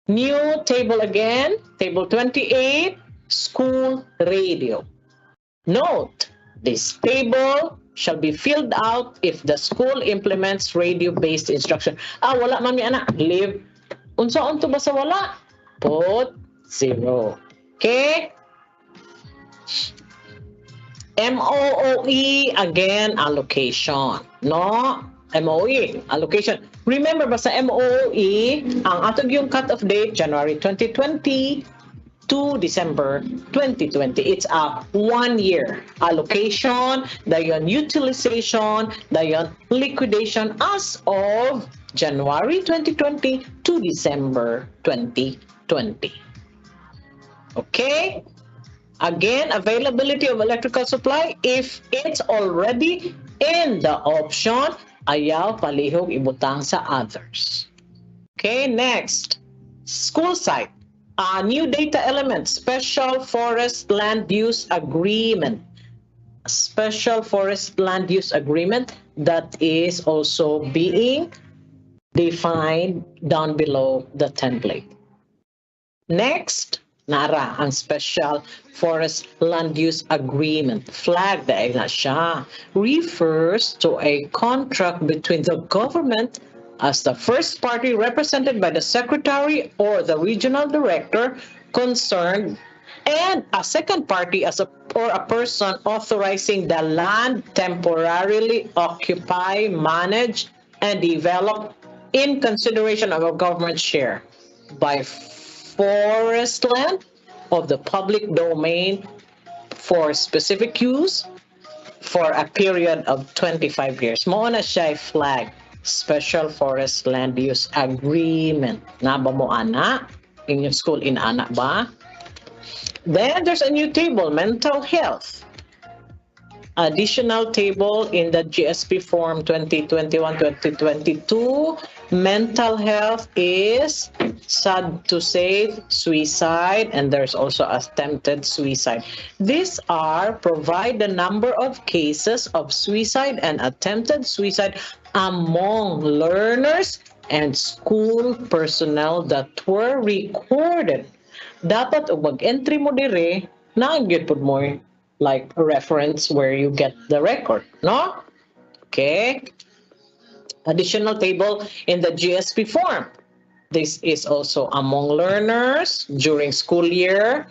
New table again, table 28, school radio. Note, this table shall be filled out if the school implements radio-based instruction. Wala mami anak, leave. Unsaon to ba sa wala? Put 0. Okay? MOOE, again, allocation. No? MOE, allocation. Remember ba sa MOE, ang atog yung cut-off date, January 2020 to December 2020. It's a 1-year allocation, dayon utilization, dayon liquidation as of January 2020 to December 2020. Okay? Again, availability of electrical supply, if it's already in the option, ayaw palihog ibutang sa others. Okay, next. School site. New data element, special forest land use agreement. Special forest land use agreement that is also being defined down below the template. Next, nara ang special forest land use agreement. Flag dahil na siya. Refers to a contract between the government as the first party represented by the secretary or the regional director concerned, and a second party as a person authorizing the land temporarily occupy, manage, and develop in consideration of a government share by forest land of the public domain for specific use for a period of 25 years. Mao na siya flag, Special Forest Land Use Agreement. Naba mo ana? Inyong school ana ba? Then there's a new table, mental health. Additional table in the GSP form 2021-2022. Mental health is, sad to say, suicide, and there's also attempted suicide. These are provide the number of cases of suicide and attempted suicide among learners and school personnel that were recorded. Dapat mag-entry mo dire, naagyan po mo like a reference where you get the record, no? Okay. Additional table in the GSP form. This is also among learners during school year.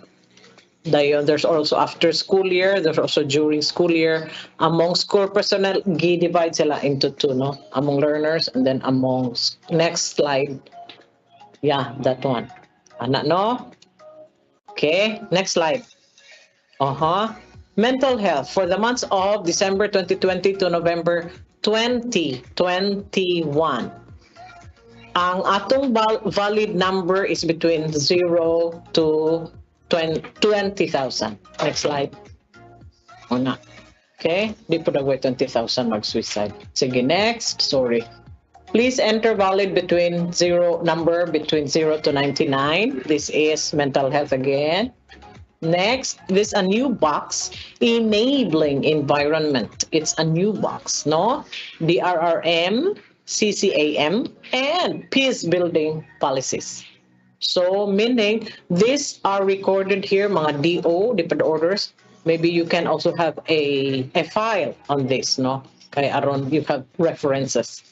There's also after school year. There's also during school year. Among school personnel, divide sila into two, no? Among learners and then among, next slide. Yeah, that one. Ana, no? Okay, next slide. Mental health for the months of December 2020 to November 2021. Ang atong valid number is between 0 to 20,000. Next slide. Una. Okay, di po nagway 20,000 mag-suicide. Sige, next. Sorry. Please enter valid between 0 to 99. This is mental health again. Next, this a new box, enabling environment. It's a new box, no? DRRM, CCAM, and peace building policies. So, meaning, these are recorded here, mga DO, DepEd orders. Maybe you can also have a file on this, no? Kaya aron you have references.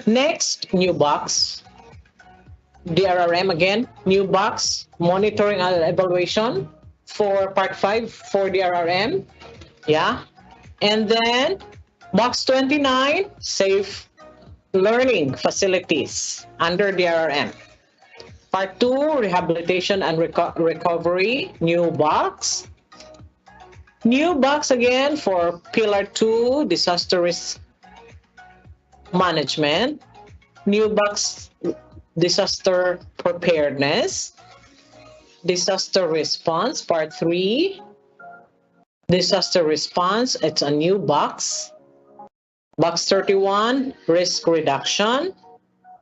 Next, new box. DRRM again, new box, monitoring and evaluation. For part 5 for DRRM, yeah. And then box 29, safe learning facilities under DRRM. Part 2, rehabilitation and recovery, new box. New box again for pillar 2, disaster risk management. New box, disaster preparedness. Disaster response, part 3. Disaster response, it's a new box. Box 31, risk reduction.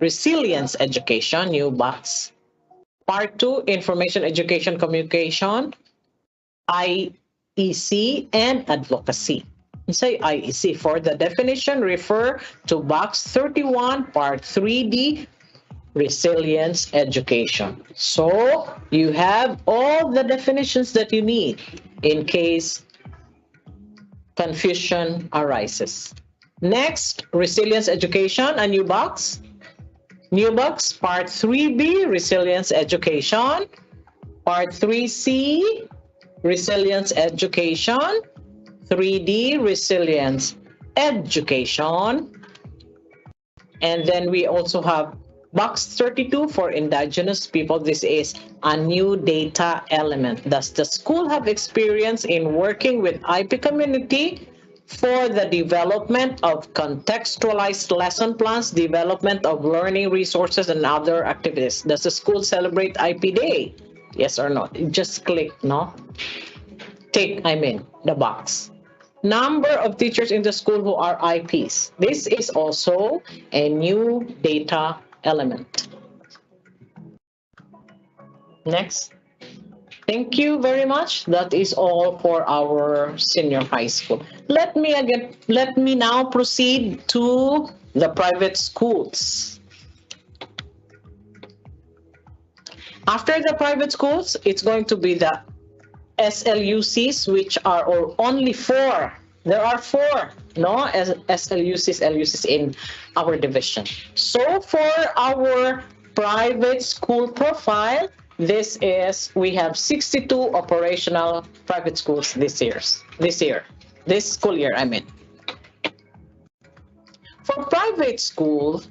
Resilience education, new box. Part 2, information education communication. IEC and advocacy. Say IEC. For the definition, refer to box 31, part 3D, resilience education. So you have all the definitions that you need in case confusion arises. Next, resilience education, a new box. New box, part 3B, resilience education. Part 3C, resilience education. 3D, resilience education. And then we also have box 32 for indigenous people. This is a new data element. Does the school have experience in working with IP community for the development of contextualized lesson plans, development of learning resources, and other activities? Does the school celebrate IP Day? Yes or no? Just click no. Tick, the box. Number of teachers in the school who are IPs. This is also a new data element. Next. Thank you very much. That is all for our senior high school. Let me now proceed to the private schools. After the private schools, it's going to be the SLUCs, which are only 4. There are 4, no, SLUCs, LUCs in our division. So for our private school profile, we have 62 operational private schools this school year, For private school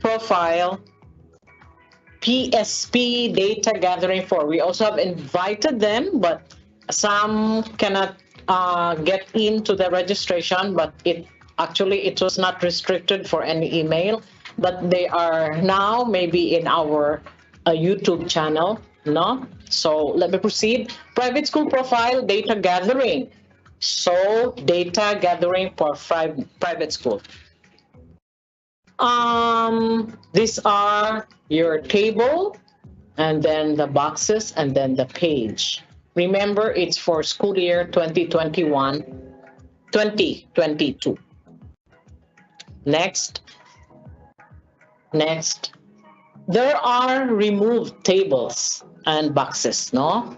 profile, PSP data gathering 4. We also have invited them, but some cannot get into the registration, but it was not restricted for any email, but they are now maybe in our YouTube channel, no? So let me proceed. Private school profile data gathering. So data gathering for private school. These are your table, and then the boxes, and then the page. Remember, it's for school year 2021-2022. Next. There are removed tables and boxes, no?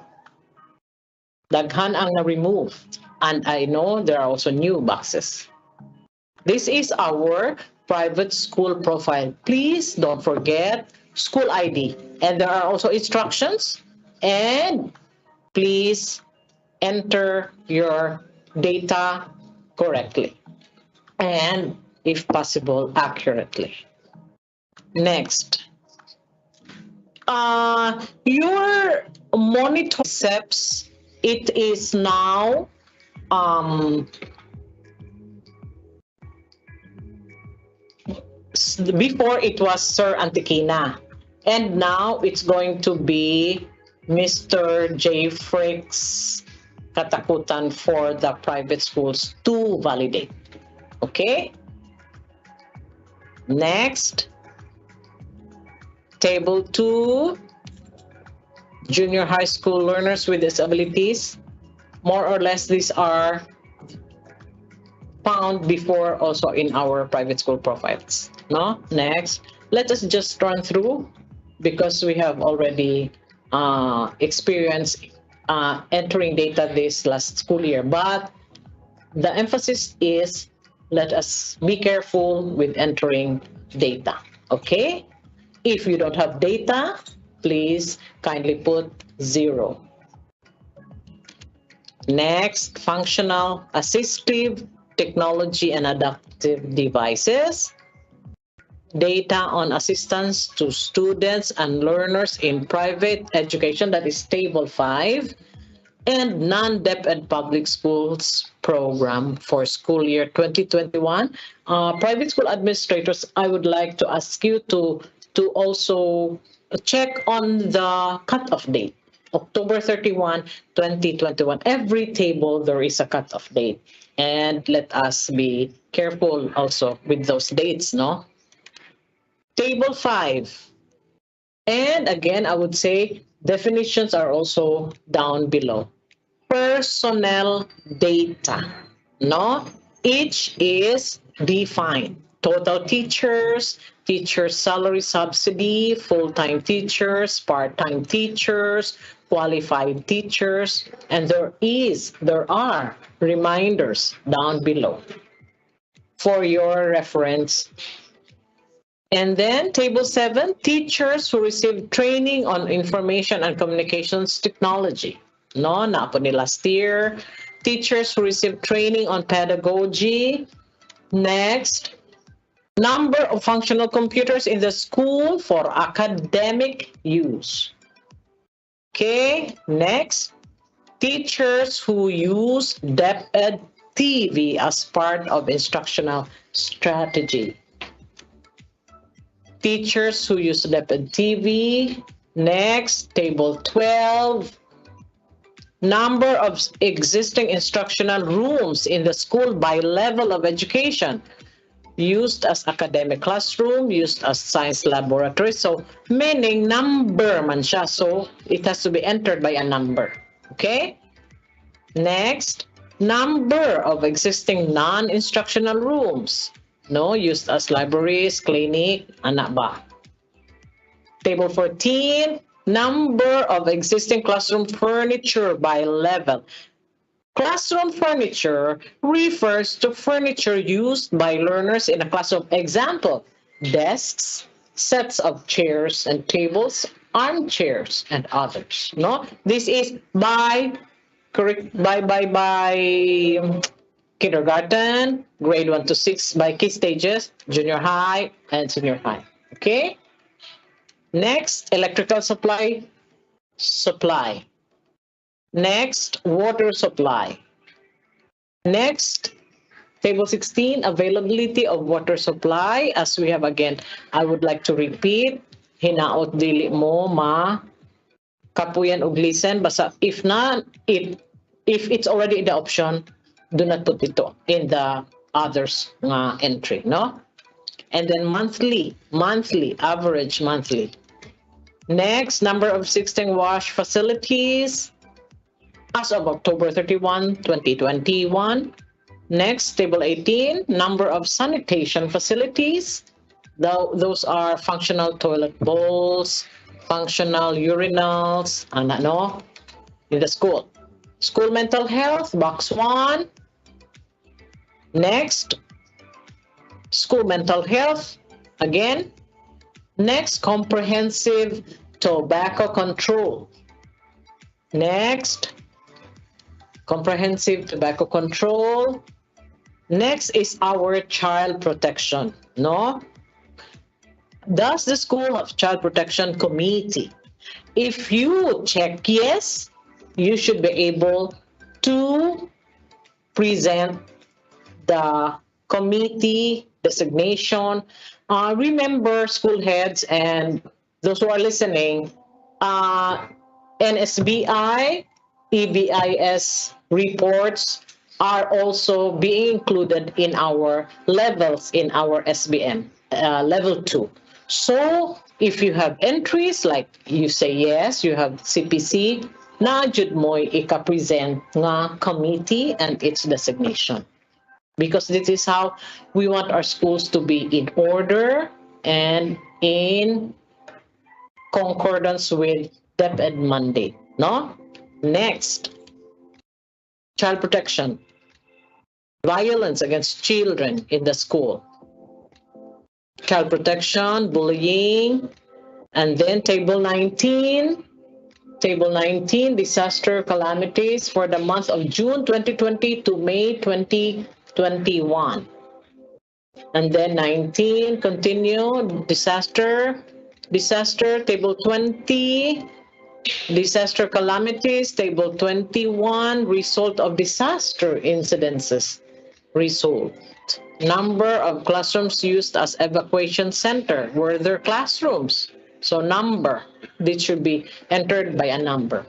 Daghan ang na-remove. And I know there are also new boxes. This is our private school profile. Please don't forget school ID. And there are also instructions. And please enter your data correctly. And if possible, accurately. Next. Your monitor concepts, it is now before it was Sir Antikina, and now it's going to be Mr. J. Frick's Katakutan for the private schools to validate. Okay? Next. Table 2, junior high school learners with disabilities. More or less, these are found before also in our private school profiles. No? Next. Let us just run through because we have already experienced entering data this last school year. But the emphasis is let us be careful with entering data. Okay? If you don't have data, please kindly put 0. Next, functional, assistive, technology, and adaptive devices. Data on assistance to students and learners in private education, that is table 5. And non-DepEd public schools program for school year 2021. Private school administrators, I would like to ask you to also check on the cutoff date, October 31, 2021. Every table, there is a cutoff date. And let us be careful also with those dates, no? Table 5. And again, I would say definitions are also down below. Personnel data, no? Each is defined. Total teachers, teacher salary subsidy, full-time teachers, part-time teachers, qualified teachers, and there are reminders down below for your reference. And then table 7, teachers who receive training on information and communications technology. No, na po ni last year. Teachers who receive training on pedagogy. Next, Number of functional computers in the school for academic use. Okay, next. Teachers who use DepEd TV as part of instructional strategy. Teachers who use DepEd TV. Next, table 12. Number of existing instructional rooms in the school by level of education. Used as academic classroom, used as science laboratory. So, meaning number man siya. So, it has to be entered by a number. Okay? Next, number of existing non-instructional rooms. No, used as libraries, clinic, anak ba? Table 14, number of existing classroom furniture by level. Classroom furniture refers to furniture used by learners in a classroom. Example, desks, sets of chairs and tables, armchairs, and others. No, this is by kindergarten, grade 1 to 6 by key stages, junior high, and senior high. Okay? Next, electrical supply. Next, water supply. Next, table 16, availability of water supply. As we have again, I would like to repeat, hinaot dili mo ma kapuyan og listen, basta if it's already in the option, do not put ito in the others entry, no? And then monthly, average monthly. Next, number of existing wash facilities as of October 31, 2021. Next, table 18, number of sanitation facilities. Those are functional toilet bowls, functional urinals, in the school. School mental health, box 1. Next, school mental health, again. Next, comprehensive tobacco control. Next, comprehensive tobacco control. Next is our child protection, no? Does the school have child protection committee? If you check yes, you should be able to present the committee designation. Remember, school heads and those who are listening, NSBI, EBIS reports are also being included in our levels in our SBM, level 2. So if you have entries, like you say yes, you have CPC, na jud mo ika-present nga committee and its designation. Because this is how we want our schools to be in order and in concordance with DepEd mandate, no? Next, child protection, violence against children in the school, child protection, bullying, and then table 19, disaster calamities for the month of June 2020 to May 2021. And then 19, continue, disaster, table 20, disaster calamities, table 21, result of disaster incidences, result. Number of classrooms used as evacuation center, were there classrooms? So number, this should be entered by a number.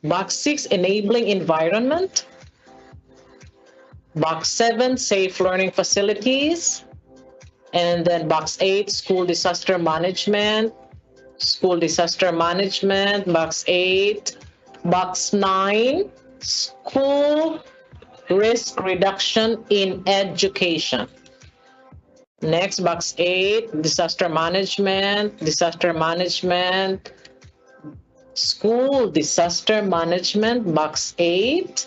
Box 6, enabling environment. Box 7, safe learning facilities. And then box 8, school disaster management. Box 8. Box 9, school risk reduction in education. Next, box 8, disaster management, school disaster management, box 8,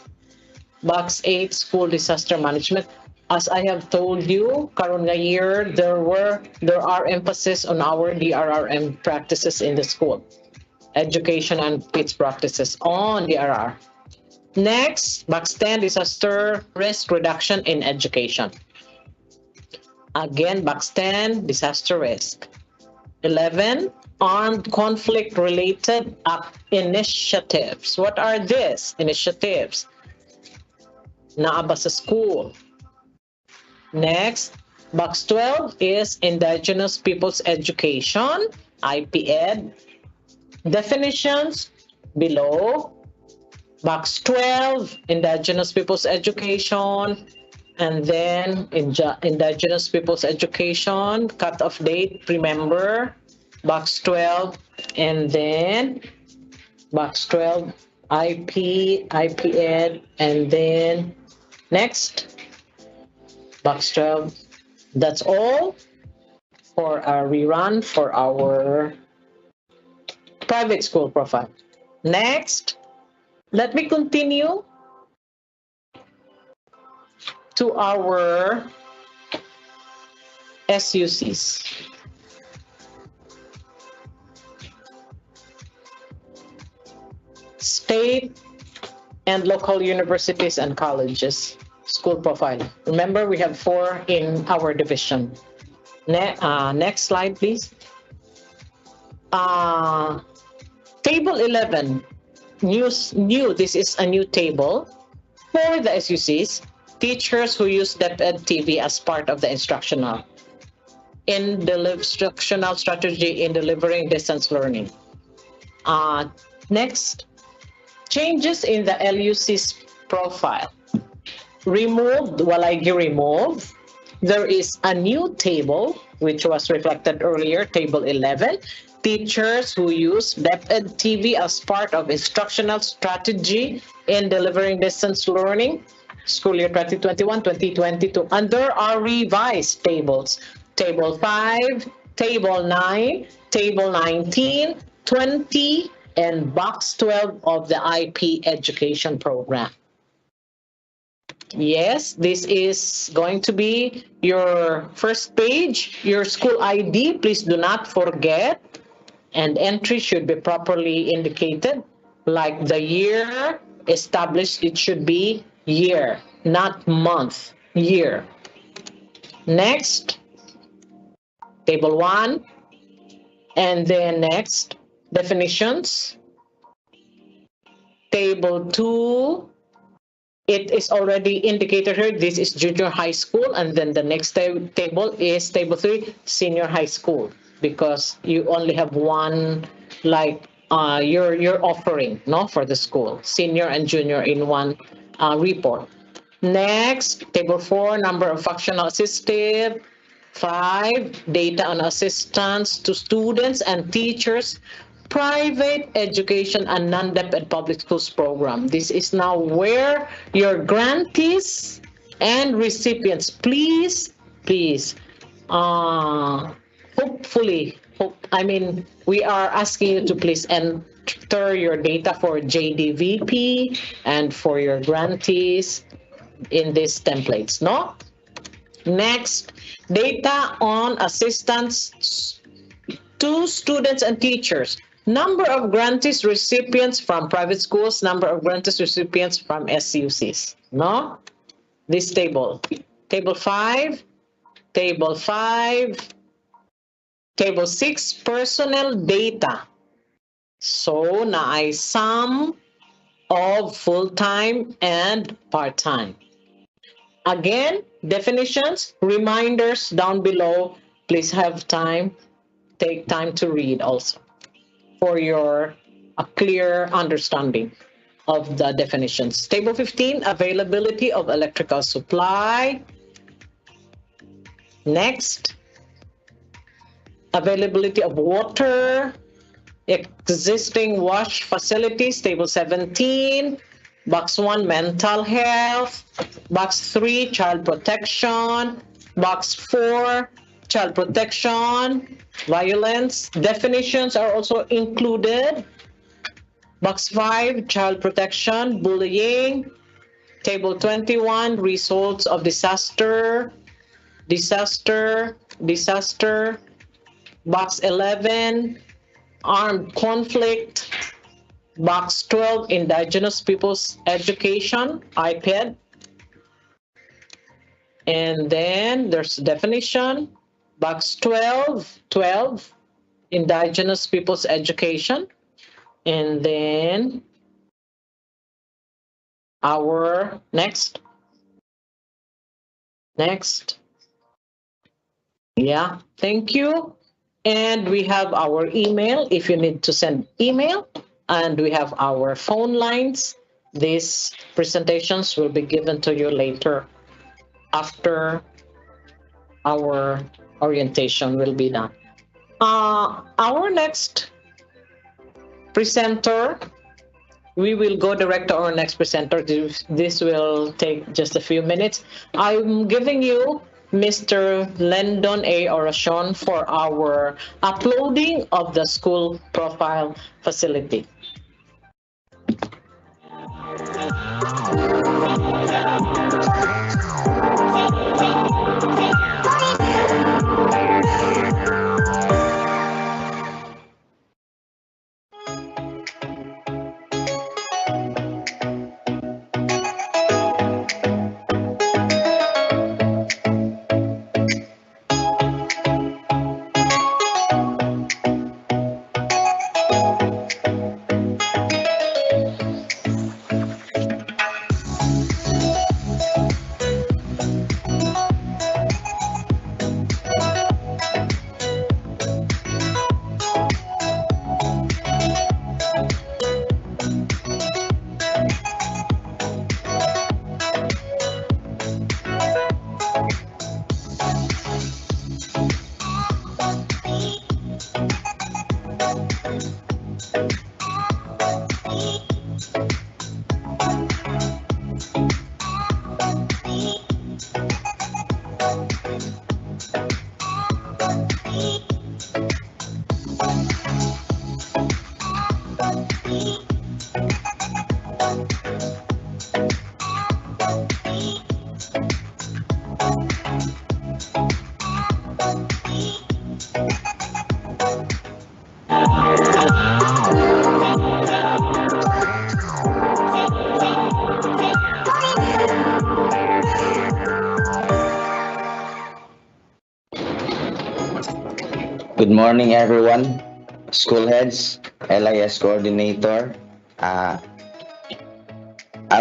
school disaster management. As I have told you, karon nga year, there are emphasis on our DRRM practices in the school, education and its practices on DRR. Next, box 10, disaster risk reduction in education. Again, box 10, disaster risk. 11, armed conflict related initiatives. What are these initiatives? Naa ba sa school? Next, box 12 is indigenous people's education, IPED. Definitions below. Box 12, indigenous people's education, and then indigenous people's education, cut-off date, remember, box 12, and then box 12, IPED, and then next, box 12. That's all for a rerun for our private school profile. Next, let me continue to our SUCs. State and local universities and colleges school profile. Remember, we have 4 in our division. Next slide, please. Table 11, new. This is a new table for the SUCs. Teachers who use DepEd TV as part of the instructional strategy in delivering distance learning. Next, changes in the LUC's profile. Removed, Walagi remove. There is a new table, which was reflected earlier, table 11. Teachers who use DepEd TV as part of instructional strategy in delivering distance learning, school year 2021-2022. And there are revised tables. Table 5, Table 9, Table 19, 20, and Box 12 of the IP education program. Yes, this is going to be your first page, your school ID. Please do not forget. And entry should be properly indicated. Like the year established, it should be year, not month, year. Next, table 1. And then next, definitions. Table 2. It is already indicated here. This is junior high school. And then the next table is table 3, senior high school. Because you only have one, like you're offering, no, for the school, senior and junior in one report. Next, table 4, number of functional assistive. 5, data on assistance to students and teachers, private education and non-DepEd public schools program. This is now where your grantees and recipients, please, hopefully, we are asking you to please enter your data for JDVP and for your grantees in these templates, no? Next, data on assistance to students and teachers. Number of grantees recipients from private schools, number of grantees recipients from SUCs, no? This table. Table 5, Table 5, Table 6, personnel data. So, naay sum of full-time and part-time. Again, definitions, reminders down below. Please have time, take time to read also for your clear understanding of the definitions. Table 15, availability of electrical supply. Next, availability of water, existing wash facilities. Table 17, box 1, mental health, box 3, child protection, box 4, child protection, violence. Definitions are also included. Box 5, child protection, bullying. Table 21, results of disaster. Box 11, armed conflict. Box 12, indigenous people's education, IPED. And then there's definition, box 12, indigenous people's education. And then our next. Yeah, thank you. And we have our email if you need to send email. And we have our phone lines. These presentations will be given to you later after our orientation will be done. Our next presenter, we will go direct to our next presenter. This will take just a few minutes. I'm giving you Mr. Lendon A. Oracion for our uploading of the school profile facility. Good morning, everyone. School heads, LIS coordinator. I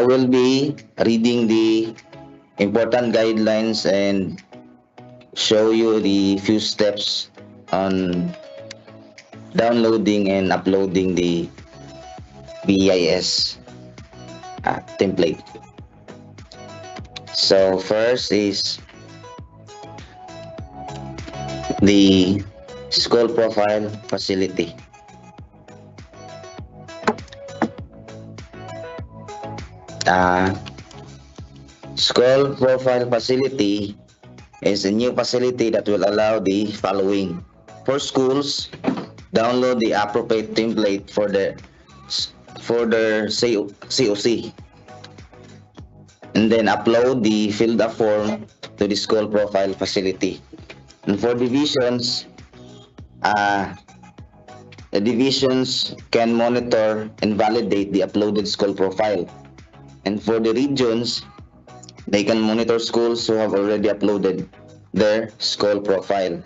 will be reading the important guidelines and show you the few steps on downloading and uploading the BIS template. So first is the school profile facility. School profile facility is a new facility that will allow the following. For schools, download the appropriate template for their COC, and then upload the filled up form to the school profile facility. And for divisions, the divisions can monitor and validate the uploaded school profile. And for the regions, they can monitor schools who have already uploaded their school profile.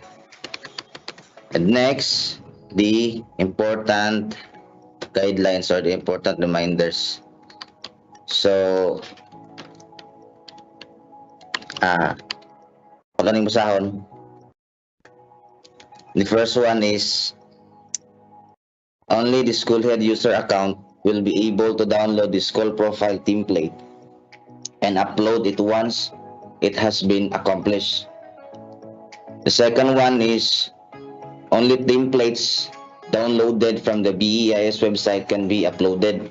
And next, the important guidelines or the important reminders. So, pagaling basahon. The first one is only the school head user account will be able to download the school profile template and upload it once it has been accomplished. The second one is only templates downloaded from the BEIS website can be uploaded.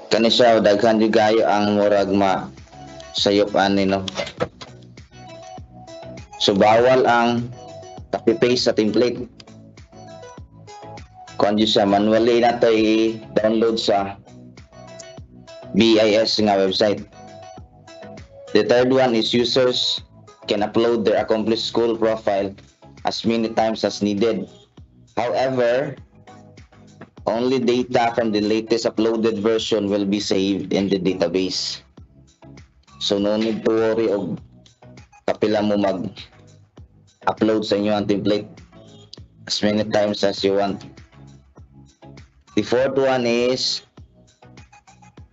Kani siya daghan jud kayo ang murag sayop ani no. So bawal ang copy-paste sa template. Kung siya manually na to i-download sa BIS nga website. The third one is users can upload their accomplished school profile as many times as needed. However, only data from the latest uploaded version will be saved in the database. So no need to worry og kapila mo mag-upload sa inyo ang template as many times as you want. The fourth one is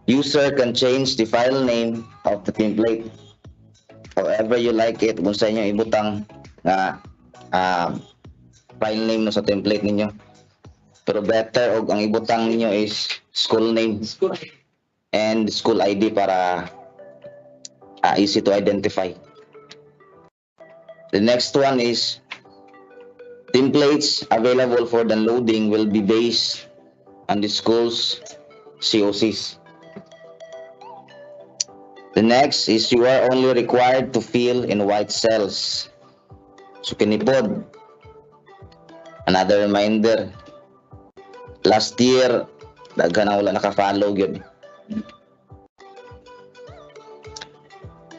user can change the file name of the template however you like it. Kung sa inyo ibutang nga file name no sa template ninyo, pero better og ang ibutang ninyo is school name and school ID para easy to identify. The next one is templates available for downloading will be based on the school's COCs. The next is you are only required to fill in white cells. So kinipod, another reminder, last year daghan na wala naka-follow yun.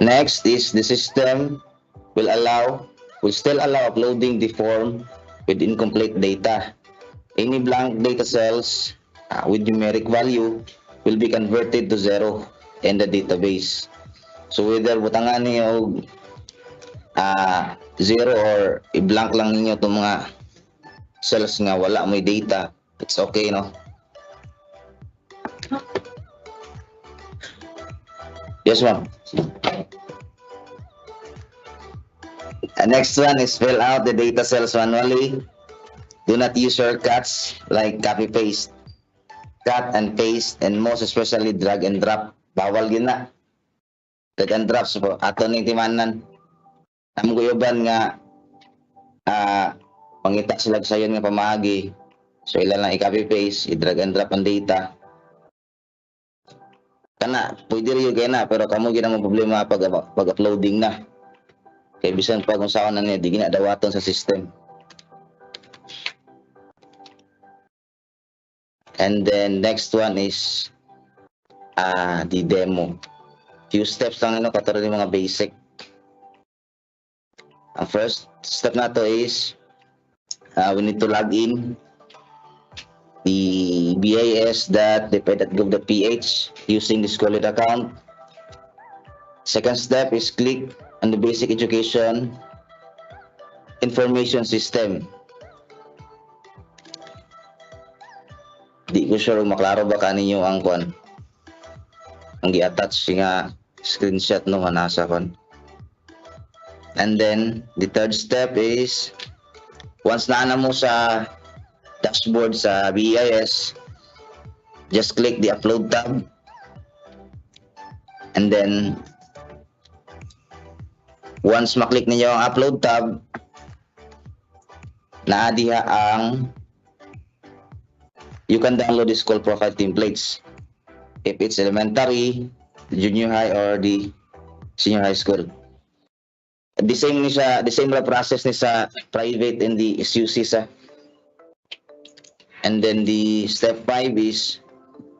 Next is the system will still allow uploading the form with incomplete data. Any blank data cells with numeric value will be converted to 0 in the database. So whether butangan niyo 0 or i-blank lang ninyo itong mga cells nga wala may data, it's okay, no? Yes, ma'am. Next one is fill out the data cells manually. Do not use shortcuts like copy paste, cut and paste, and most especially drag and drop. Bawal yun na. Drag and drop so ato ning timanan. Namguyoban nga pangita sila sayon nga pamaagi. So ilan lang i-copy paste, i-drag and drop ang data. Kana pwede rin yun na, pero kamo gina mo problema pag-uploading na. Kaya bisan pag kung saan na niya, di ginadawaton sa system. And then next one is the demo. Few steps lang nino, katulad yung mga basic. Ang first step na to is we need to log in the bas.deped.gov.ph using the school account. Second step is click on the basic education information system. Di ko sure maklaro ba kaninyo ang kwan ang gi-attach nga screenshot no nasa kon. And then the third step is once na mo sa dashboard sa BIS, just click the upload tab and then once maklik ninyo ang upload tab, naadiha ang you can download the school profile templates if it's elementary, junior high, or the senior high school. The same process ni sa private and the SUC sa. And then the step 5 is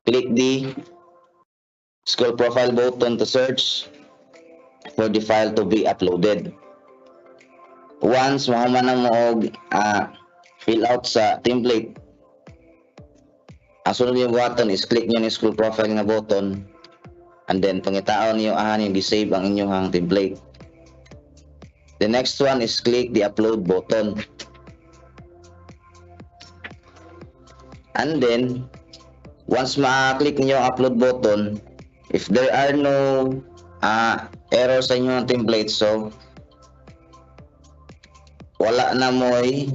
click the school profile button to search for the file to be uploaded. Once mahuman na mo og fill out sa template, ang sunod yung button is click nyo ni school profile nga button and then pangitaon niyo ni save ang inyong template. The next one is click the upload button. And then once ma-click niyo ang upload button, if there are no errors sa inyong template, so wala na mo'y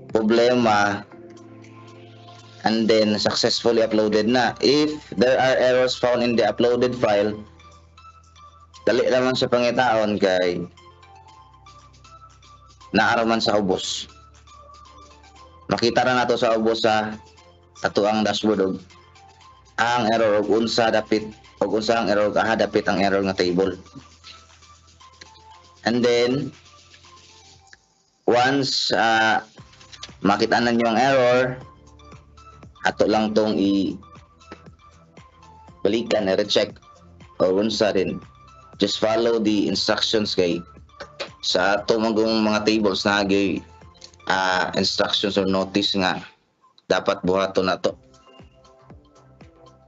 problema and then successfully uploaded na. If there are errors found in the uploaded file, dali naman sa pangitaon kay naaraman sa ubos. Makita na nato sa ubos sa ato ang dashboard og ang error og unsa ang error dapit ang error nga table. And then once makita na niyo ang error, ato lang tong balikan na recheck o unsa rin. Just follow the instructions kay sa ato mga tables na instructions or notice nga dapat buhaton nato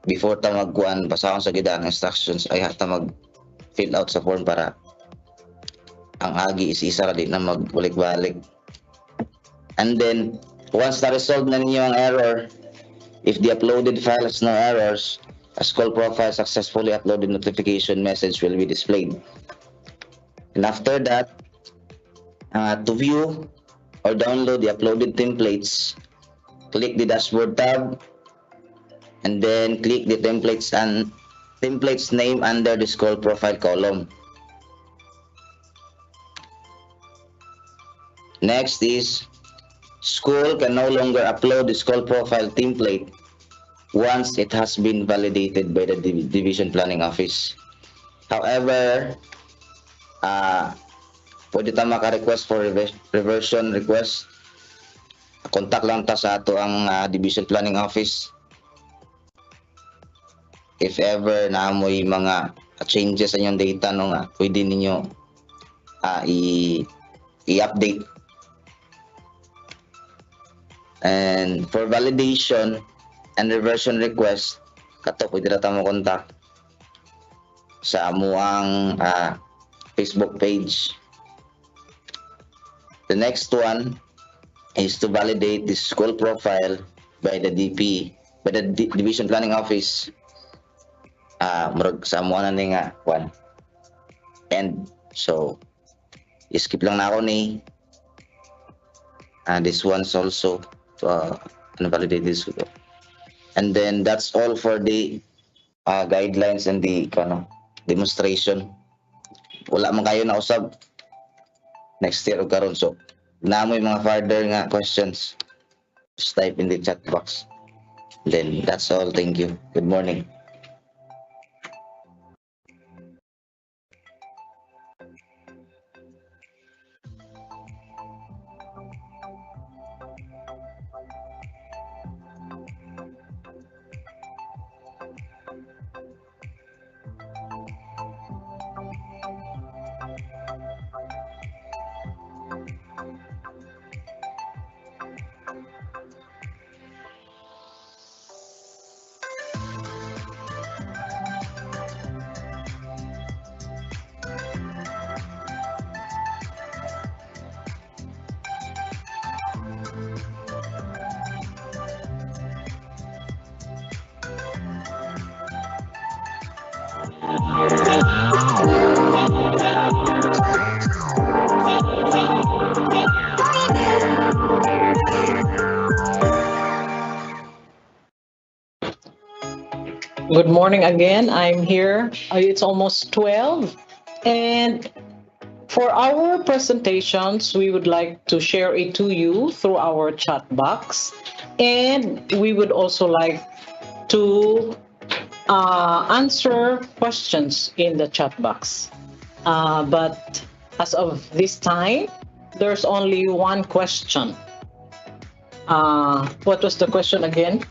before ta magkuan basahon sa gidang instructions ay hata fill out sa form para ang agi is isa ra di na magbalik-balik. And then once na-resolve na ninyo ang error, if the uploaded file has no errors, a school profile successfully uploaded notification message will be displayed. And after that, to view or download the uploaded templates, click the dashboard tab and then click the templates name under the school profile column. Next is school can no longer upload the school profile template once it has been validated by the Division Planning Office. However, pwede ta maka-request for reversion request. Contact lang ta sa ato ang Division Planning Office if ever na amoy mga changes sa inyong data no nga pwede ninyo i-update. And for validation and reversion request, kato pwede na ta mo contact sa amuang Facebook page. The next one is to validate the school profile by the Division Planning Office. Murag sa amuan na ni nga one. And so skip lang na ako ni this one's also to validate this. And then that's all for the guidelines and the demonstration. Wala man kayo na usab next year o karon, so na mo mga further nga questions, just type in the chat box. Then that's all. Thank you. Good morning. Good morning again. I'm here. It's almost 12. And for our presentations, we would like to share it to you through our chat box. And we would also like to answer questions in the chat box. But as of this time, there's only one question. What was the question again?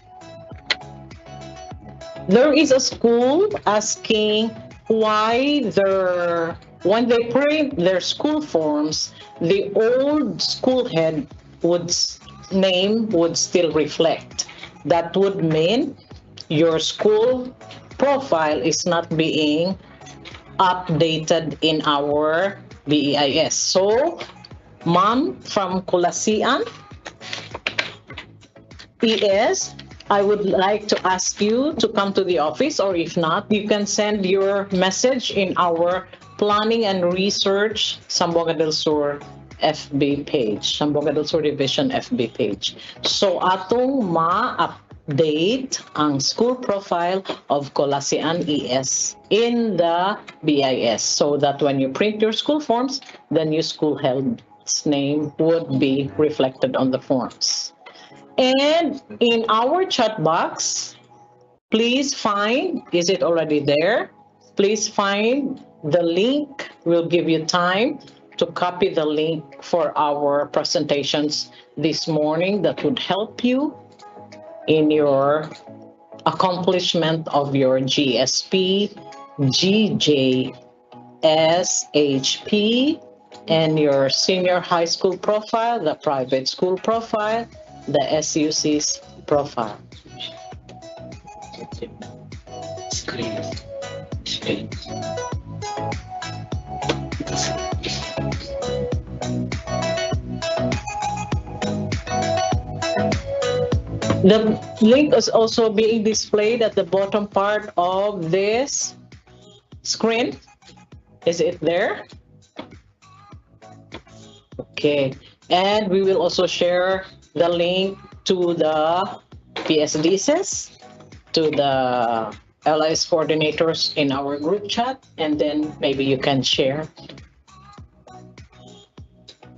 There is a school asking why when they print their school forms, the old school head name would still reflect. That would mean your school profile is not being updated in our BEIS. So, Ma'am from Kulasian ES, I would like to ask you to come to the office, or if not, you can send your message in our Planning and Research Zamboanga del Sur FB page, Zamboanga del Sur Division FB page. So atong ma-update ang school profile of Kulasian ES in the BIS so that when you print your school forms, the new school head's name would be reflected on the forms. And in our chat box, please find, is it already there? Please find the link. We'll give you time to copy the link for our presentations this morning that would help you in your accomplishment of your GSP, GJ, SHP, and your senior high school profile, the private school profile, the SUC's profile. The link is also being displayed at the bottom part of this screen. Is it there? Okay. And we will also share the link to the PSDSs, to the LIS coordinators in our group chat, and then maybe you can share.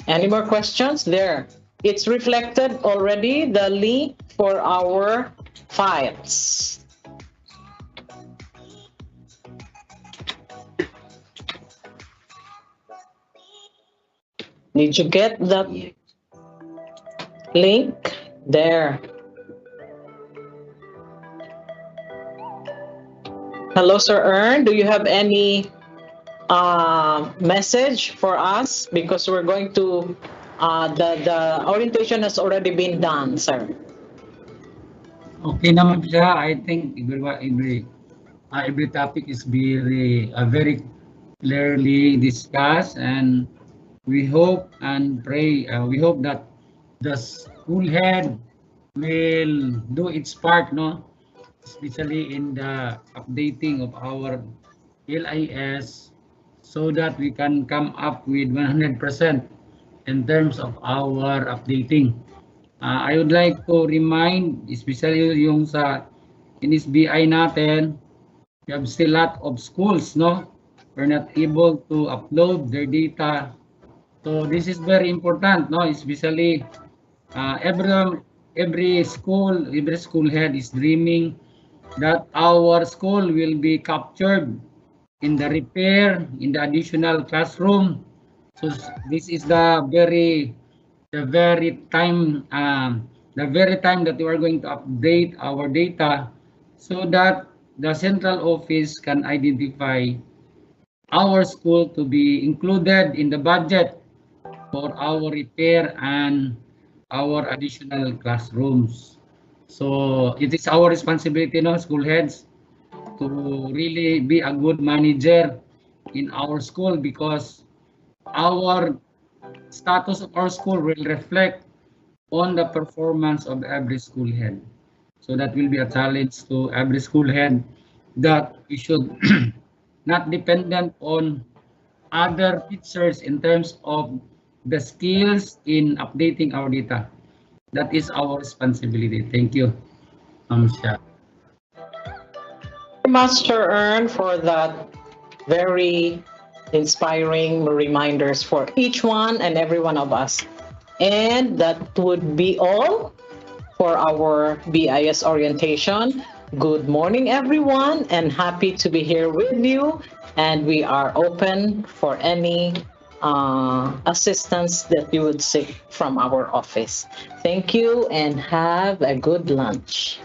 Any more questions? There. It's reflected already, the link for our files. Did you get that link? There. Hello, Sir Ern. Do you have any message for us? Because we're going to, the orientation has already been done, sir. Okay naman siya. I think every topic is very clearly discussed, and we hope and pray. We hope that the school head will do its part, no, especially in the updating of our LIS, so that we can come up with 100% in terms of our updating. I would like to remind, especially yung sa NSBI natin, we have still lot of schools, no? We're not able to upload their data. So this is very important, no? Especially every school head is dreaming that our school will be captured in the repair, in the additional classroom. So this is the very time that we are going to update our data, so that the central office can identify our school to be included in the budget for our repair and our additional classrooms. So it is our responsibility, no, school heads, to really be a good manager in our school, because our status of our school will reflect on the performance of every school head. So that will be a challenge to every school head, that we should not dependent on other teachers in terms of the skills in updating our data. That is our responsibility. Thank you, Sha. Master Ern, for that very inspiring reminders for each one and every one of us. And that would be all for our BIS orientation. Good morning, everyone, and happy to be here with you. And we are open for any assistance that you would seek from our office. Thank you and have a good lunch.